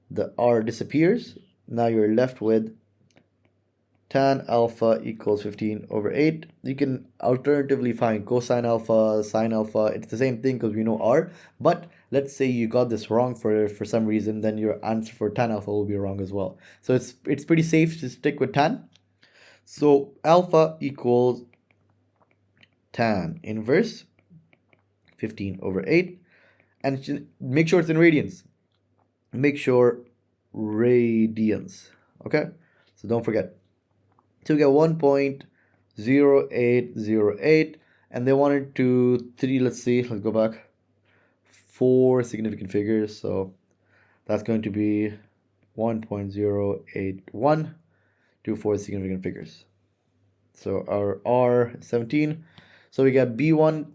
the r disappears. Now you're left with tan alpha equals 15 over 8. You can alternatively find cosine alpha, sine alpha. It's the same thing because we know r. But let's say you got this wrong for some reason, then your answer for tan alpha will be wrong as well. So it's pretty safe to stick with tan. So alpha equals tan inverse 15 over 8. And make sure it's in radians. Make sure radians. Okay? So don't forget. So we get 1.0808, and they wanted to 3, let's go back, 4 significant figures, so that's going to be 1.081 to 4 significant figures. So our r 17, so we get b1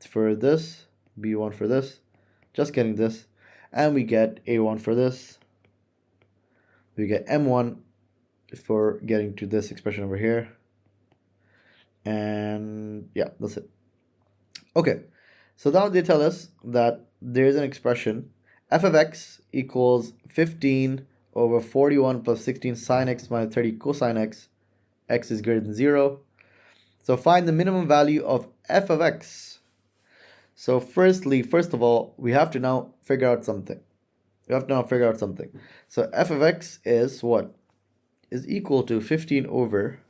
for this, just getting this, and we get a1 for this, we get m1 for getting to this expression over here, and yeah, that's it. Okay, so now they tell us that there's an expression f of x equals 15 over 41 plus 16 sine x minus 30 cosine x. X is greater than 0. So find the minimum value of f of x. So first of all, we have to now figure out something. So f of x is what? Is equal to 15 over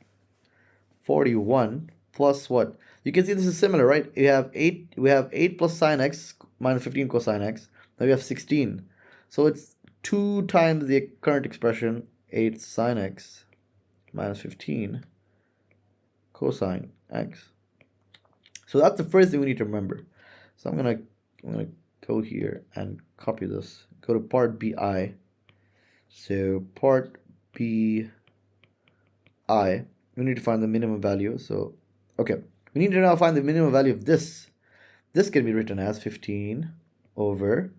41 plus what? You can see this is similar, right? We have 8 plus sine x minus 15 cosine x. Now we have 16. So it's 2 times the current expression, 8 sine x minus 15 cosine x. So that's the first thing we need to remember. So I'm gonna go here and copy this. Go to part BI. So part BI, we need to find the minimum value. So okay, we need to now find the minimum value of this. This can be written as 15 over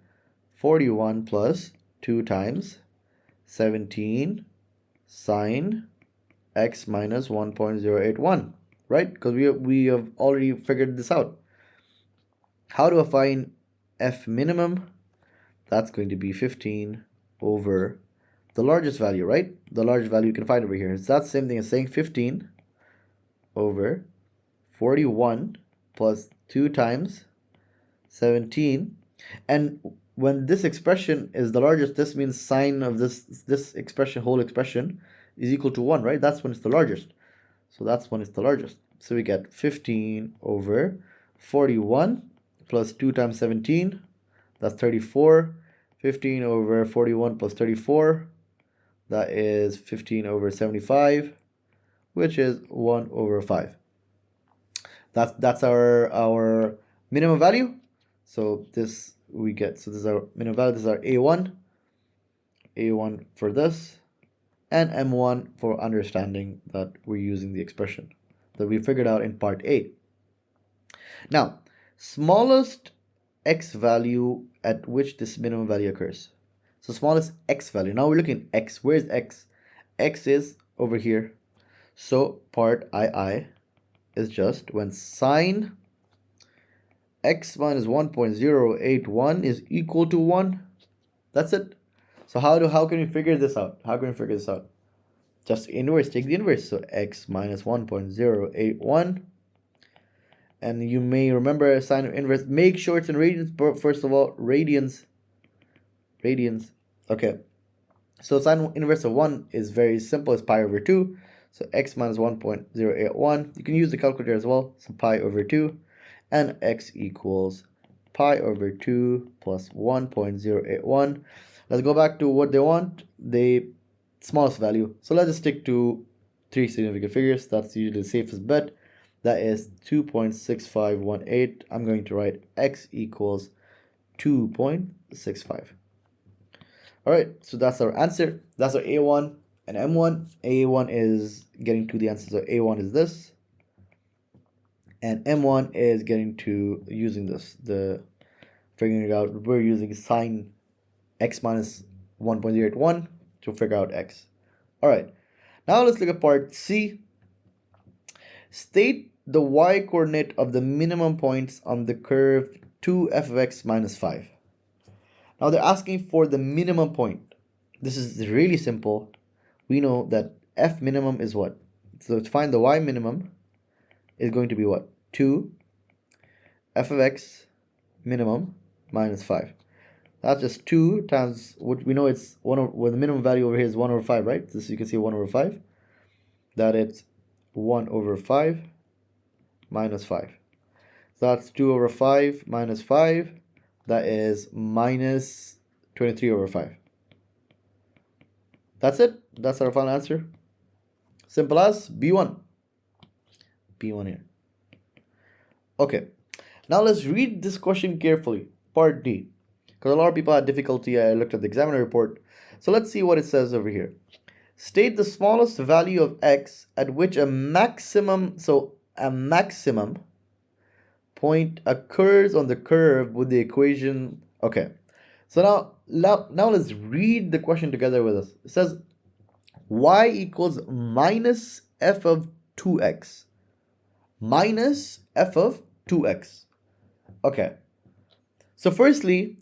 41 plus 2 times 17 sine x minus 1.081, right? Because we have already figured this out. How do I find f minimum? That's going to be 15 over the largest value, right? The largest value you can find over here. It's that same thing as saying 15 over 41 plus 2 times 17. And when this expression is the largest, this means sine of this expression, whole expression, is equal to 1, right? That's when it's the largest. So that's when it's the largest. So we get 15 over 41 plus 2 times 17, that's 34. 15 over 41 plus 34, that is 15 over 75, which is 1 over 5. That's our minimum value. So this we get, so this is our minimum value, this is our A1 for this, and M1 for understanding that we're using the expression that we figured out in part A. Now, smallest x value at which this minimum value occurs. So smallest x value. Now we're looking at x. Where's x? X is over here. So part II is just when sine x minus 1.081 is equal to 1. That's it. So how can we figure this out? How can we figure this out? Just inverse, take the inverse. So x minus 1.081. And you may remember sine of inverse. Make sure it's in radians. First of all, radians. Okay. So sine inverse of 1 is very simple. It's pi over 2. So x minus 1.081. You can use the calculator as well. So pi over 2. And x equals pi over 2 plus 1.081. Let's go back to what they want. The smallest value. So let's just stick to 3 significant figures. That's usually the safest bet. That is 2.6518. I'm going to write x equals 2.65. All right, so that's our answer. That's our A1 and M1. A1 is getting to the answer. So A1 is this. And M1 is getting to using this. The figuring it out. We're using sine x minus 1.081 to figure out x. All right, now let's look at part C. State the y-coordinate of the minimum points on the curve 2f of x minus 5. Now they're asking for the minimum point. This is really simple. We know that f minimum is what? So to find the y minimum is going to be what? 2 f of x minimum minus 5. That's just 2 times what we know it's 1 over, well, the minimum value over here is 1 over 5, right? So you can see 1 over 5. That it's 1 over 5 minus 5. So that's 2 over 5 minus 5. That is minus 23 over 5. That's it. That's our final answer. Simple as B1. B1 here. Okay. Now let's read this question carefully. Part D. Because a lot of people had difficulty. I looked at the examiner report. So let's see what it says over here. State the smallest value of x at which a maximum point occurs on the curve with the equation. Okay, so now let's read the question together with us. It says y equals minus f of 2x. Minus f of 2x. Okay, so firstly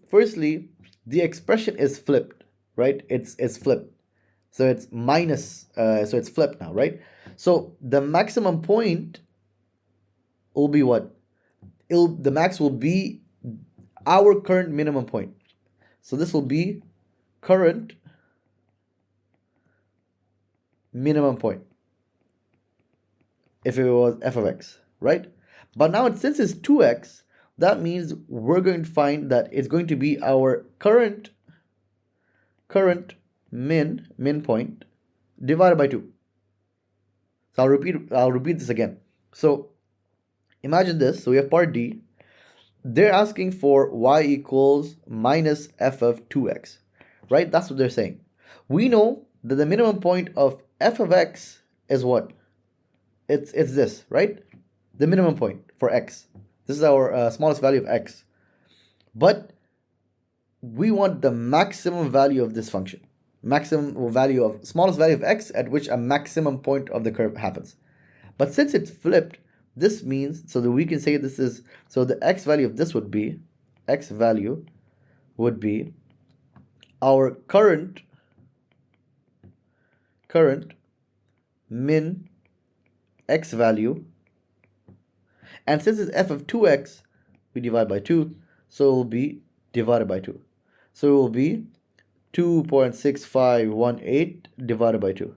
the expression is flipped, right? It's flipped. So it's minus, so it's flipped now, right? So the maximum point will be what? The max will be our current minimum point. So this will be current minimum point if it was f of x, right? But now since it's 2x, that means we're going to find that it's going to be our current min point divided by 2. So I'll repeat this again. So imagine this. So we have part D. They're asking for y equals minus f of 2x, right? That's what they're saying. We know that the minimum point of f of x is what? It's this, right? The minimum point for x. This is our smallest value of x. But we want the maximum value of this function. Maximum value of smallest value of x at which a maximum point of the curve happens. But since it's flipped, this means, so that we can say this is, so the x value of this would be, x value would be our current min x value. And since it's f of 2x, we divide by 2, so it will be divided by 2. So it will be 2.6518 divided by 2.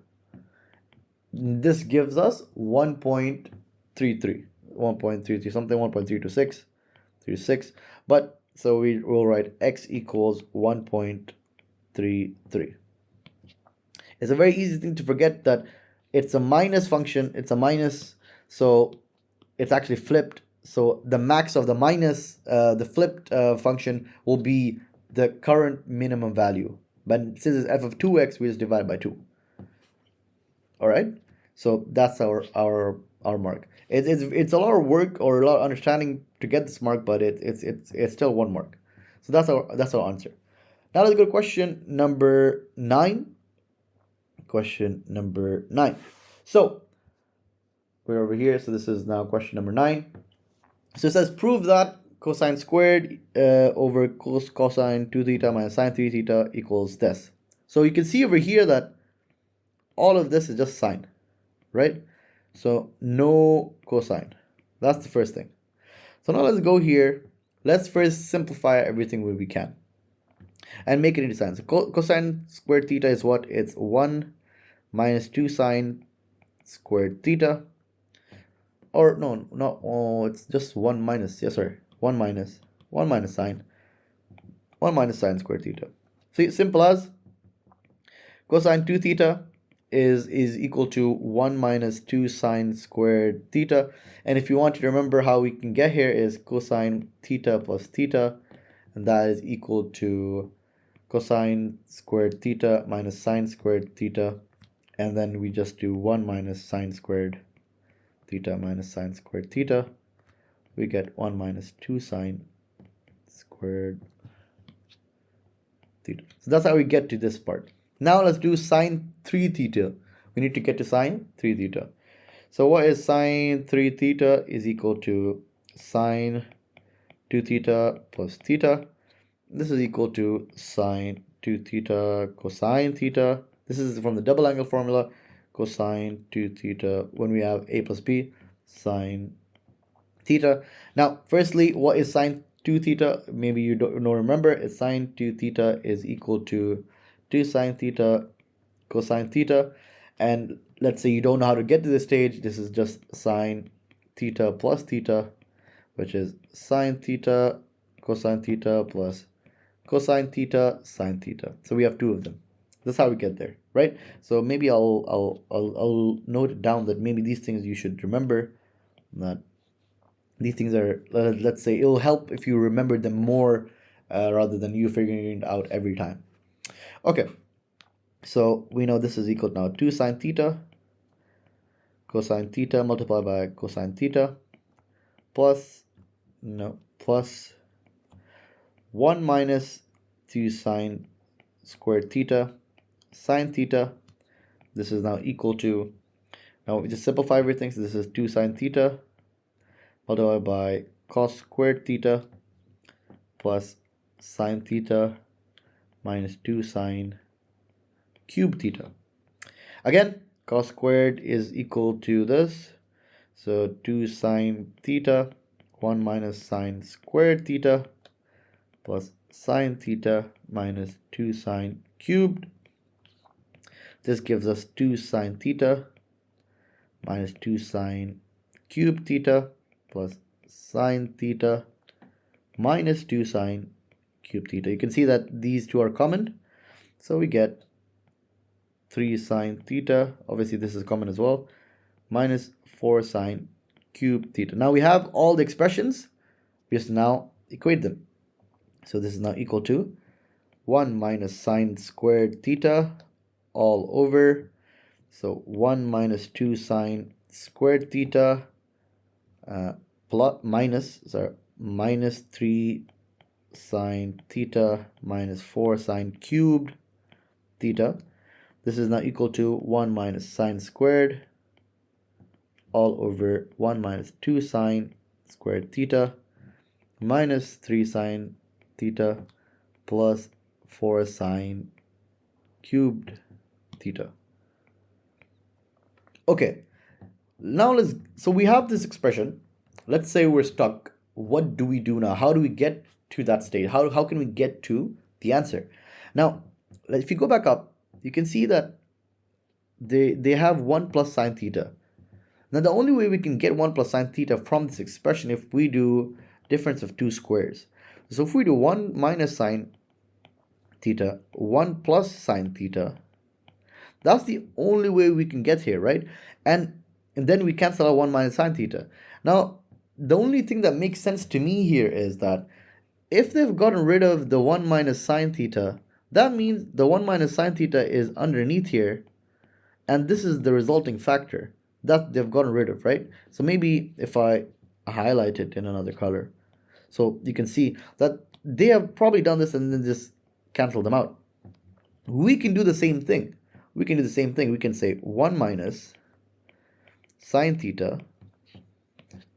This gives us 1.33, something, 1.326, but so we will write x equals 1.33. It's a very easy thing to forget that it's a minus function, it's a minus, so it's actually flipped. So the max of the minus, the flipped function will be the current minimum value. But since it's f of 2x, we just divide by 2. All right, so that's our mark. It's a lot of work or a lot of understanding to get this mark, but it's still 1 mark. So that's our answer. Now let's go to question number 9. Question number 9. So we're over here. So this is now question number 9. So it says prove that cosine squared over cosine 2 theta minus sine 3 theta equals this. So you can see over here that all of this is just sine, right? So no cosine. That's the first thing. So now let's go here. Let's first simplify everything where we can and make it into sine. So cosine squared theta is what? It's 1 minus 2 sine squared theta. Or no, it's just 1 minus, yes sir, 1 minus sine squared theta. So it's simple as cosine 2 theta is equal to 1 minus 2 sine squared theta. And if you want to remember how we can get here is cosine theta plus theta, and that is equal to cosine squared theta minus sine squared theta, and then we just do 1 minus sine squared theta minus sine squared theta. We get 1 minus 2 sine squared theta. So that's how we get to this part. Now let's do sine 3 theta. We need to get to sine 3 theta. So what is sine 3 theta is equal to sine 2 theta plus theta. This is equal to sine 2 theta cosine theta. This is from the double angle formula. Cosine 2 theta when we have a plus b sine theta. Now firstly, what is sine 2 theta? Maybe you don't remember. It's sine 2 theta is equal to 2 sine theta cosine theta. And let's say you don't know how to get to this stage. This is just sine theta plus theta, which is sine theta cosine theta plus cosine theta sine theta. So we have 2 of them. That's how we get there, right? So maybe I'll note it down that maybe these things you should remember. That these things are, let's say, it'll help if you remember them more rather than you figuring it out every time. Okay, so we know this is equal to now 2 sine theta cosine theta multiplied by cosine theta plus 1 minus 2 sine squared theta sine theta. This is now equal to, now we just simplify everything. So this is 2 sine theta multiplied by cos squared theta plus sine theta minus 2 sine cube theta. Again, cos squared is equal to this. So 2 sine theta 1 minus sine squared theta plus sine theta minus 2 sine cubed. This gives us 2 sine theta minus 2 sine cube theta plus sine theta minus 2 sine cube theta. You can see that these two are common. So we get 3 sine theta, obviously this is common as well, minus 4 sine cube theta. Now we have all the expressions. We just now equate them. So this is now equal to 1 minus sine squared theta all over, so 1 minus 2 sine squared theta minus 3 sine theta minus 4 sine cubed theta. This is now equal to 1 minus sine squared all over 1 minus 2 sine squared theta minus 3 sine theta plus 4 sine cubed theta. Okay, now so we have this expression. Let's say we're stuck. What do we do now? How do we get to that state? How can we get to the answer. Now, if you go back up, you can see that they have 1 plus sine theta. Now, the only way we can get 1 plus sine theta from this expression if we do difference of two squares. So if we do 1 minus sine theta, 1 plus sine theta, that's the only way we can get here, right? And then we cancel out 1 minus sine theta. Now, the only thing that makes sense to me here is that if they've gotten rid of the 1 minus sine theta, that means the 1 minus sine theta is underneath here, and this is the resulting factor that they've gotten rid of, right? So maybe if I highlight it in another color, so you can see that they have probably done this and then just cancel them out. We can do the same thing. We can say 1 minus sine theta,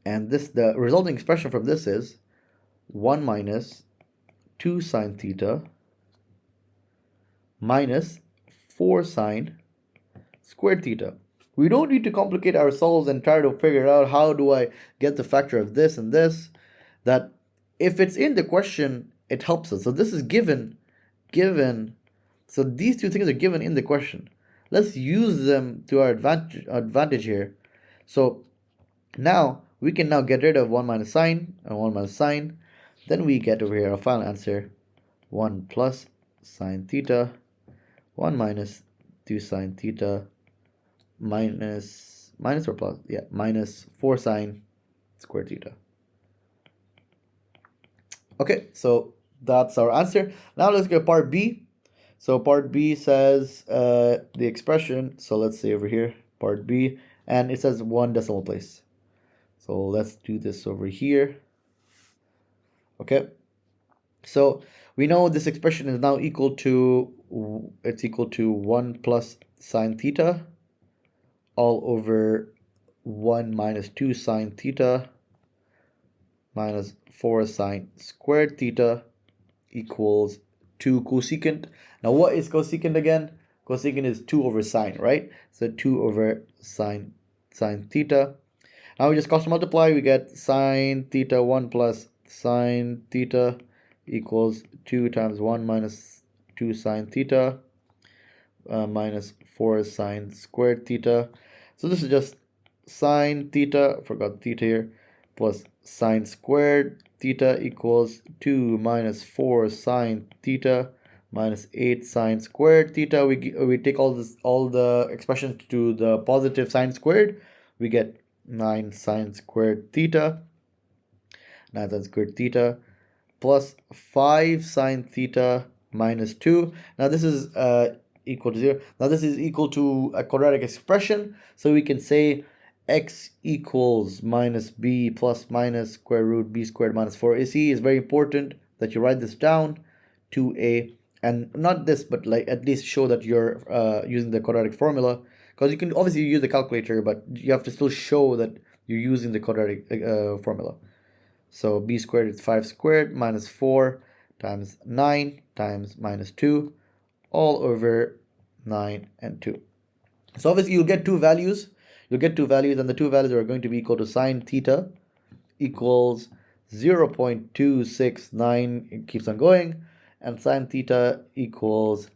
and this, the resulting expression from this is 1 minus 2 sine theta minus 4 sine squared theta. We don't need to complicate ourselves and try to figure out how do I get the factor of this and this. That if it's in the question, it helps us. So this is given. So these two things are given in the question. Let's use them to our advantage here. So now we can now get rid of 1 minus sine and 1 minus sine. Then we get over here our final answer, 1 plus sine theta, 1 minus 2 sine theta, minus 4 sine squared theta. Okay, so that's our answer. Now let's get part B. So part B says the expression, so let's say over here, part B, and it says 1 decimal place. So let's do this over here. Okay, so we know this expression is now equal to 1 plus sine theta all over 1 minus 2 sine theta minus 4 sine squared theta equals 2 cosecant. Now what is cosecant again? Cosecant is 2 over sine, right? So 2 over sine theta. Now we just cross multiply, we get sine theta 1 plus sine theta equals 2 times 1 minus 2 sine theta minus 4 sine squared theta. So this is just sine theta, forgot theta here, plus sine squared theta equals 2 minus 4 sine theta minus 8 sine squared theta. We take all the expressions to the positive sine squared. We get 9 sine squared theta. 9 sine squared theta plus 5 sine theta minus 2. Now this is equal to 0. Now this is equal to a quadratic expression. So we can say x equals minus b plus minus square root b squared minus 4ac. It's very important that you write this down to a, and not this, but like at least show that you're using the quadratic formula, because you can obviously use the calculator, but you have to still show that you're using the quadratic formula. So b squared is 5 squared minus 4 times 9 times minus 2 all over 9 and 2. So obviously you'll get two values. You'll get two values, and the two values are going to be equal to sine theta equals 0.269, it keeps on going, and sine theta equals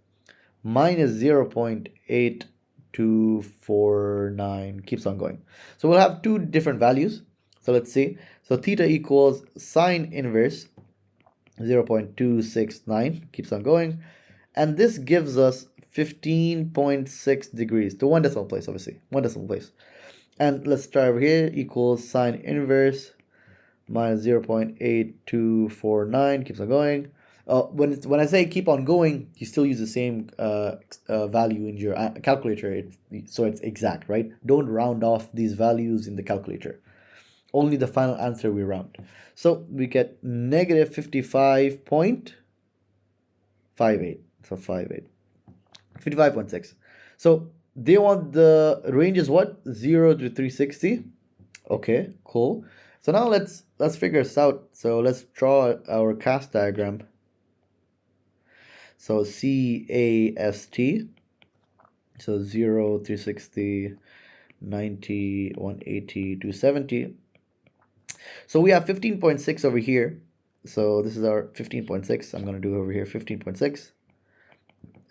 minus 0.8249, keeps on going. So we'll have two different values. So let's see. So theta equals sine inverse 0.269, keeps on going, and this gives us 15.6 degrees to 1 decimal place, obviously 1 decimal place. And let's try over here, equals sine inverse minus 0.8249, keeps on going. When I say keep on going, you still use the same value in your calculator, so it's exact, right? Don't round off these values in the calculator. Only the final answer we round. So we get negative 55.58. So 55.6. So they want the range is what? 0 to 360. Okay, cool. So now let's figure this out. So let's draw our cast diagram. So CAST. So 0, 360, 90, 180, 270. So we have 15.6 over here. So this is our 15.6. I'm going to do over here 15.6.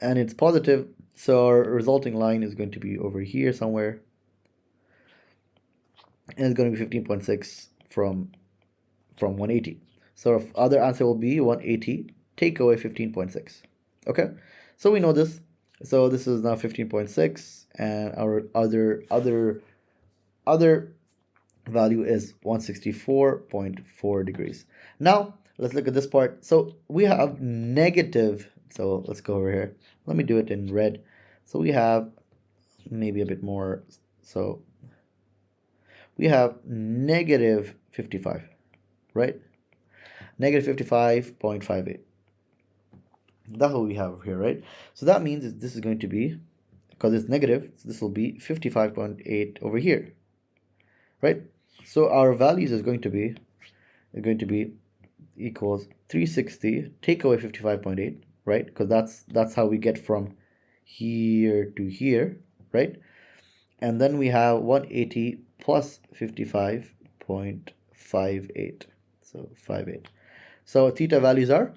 And it's positive, so our resulting line is going to be over here somewhere. And it's going to be 15.6 from 180. So our other answer will be 180, take away 15.6. Okay, so we know this. So this is now 15.6, and our other value is 164.4 degrees. Now let's look at this part. So we have negative, so let's go over here. Let me do it in red. So we have maybe a bit more. So we have negative 55, right? Negative 55.58. That's what we have over here, right? So that means this is going to be, because it's negative, so this will be 55.8 over here, right? So our values is going to be equals 360, take away 55.8, right? Because that's how we get from here to here, right? And then we have 180 plus 55.58, so 58. So theta values are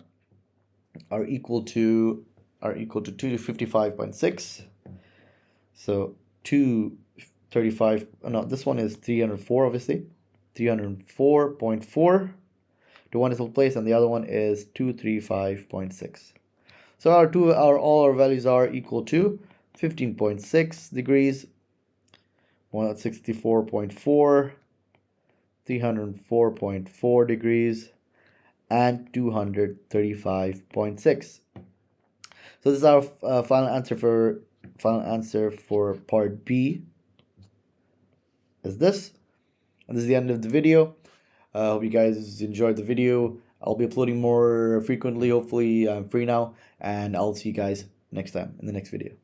equal to 255.6. So 235. No, this one is 304, obviously. 304.4 to one decimal place, and the other one is 235.6. So all our values are equal to 15.6 degrees, 164.4, 304.4 degrees, and 235.6. So this is our final answer for part B. Is this? And this is the end of the video. I hope you guys enjoyed the video. I'll be uploading more frequently. Hopefully I'm free now, and I'll see you guys next time in the next video.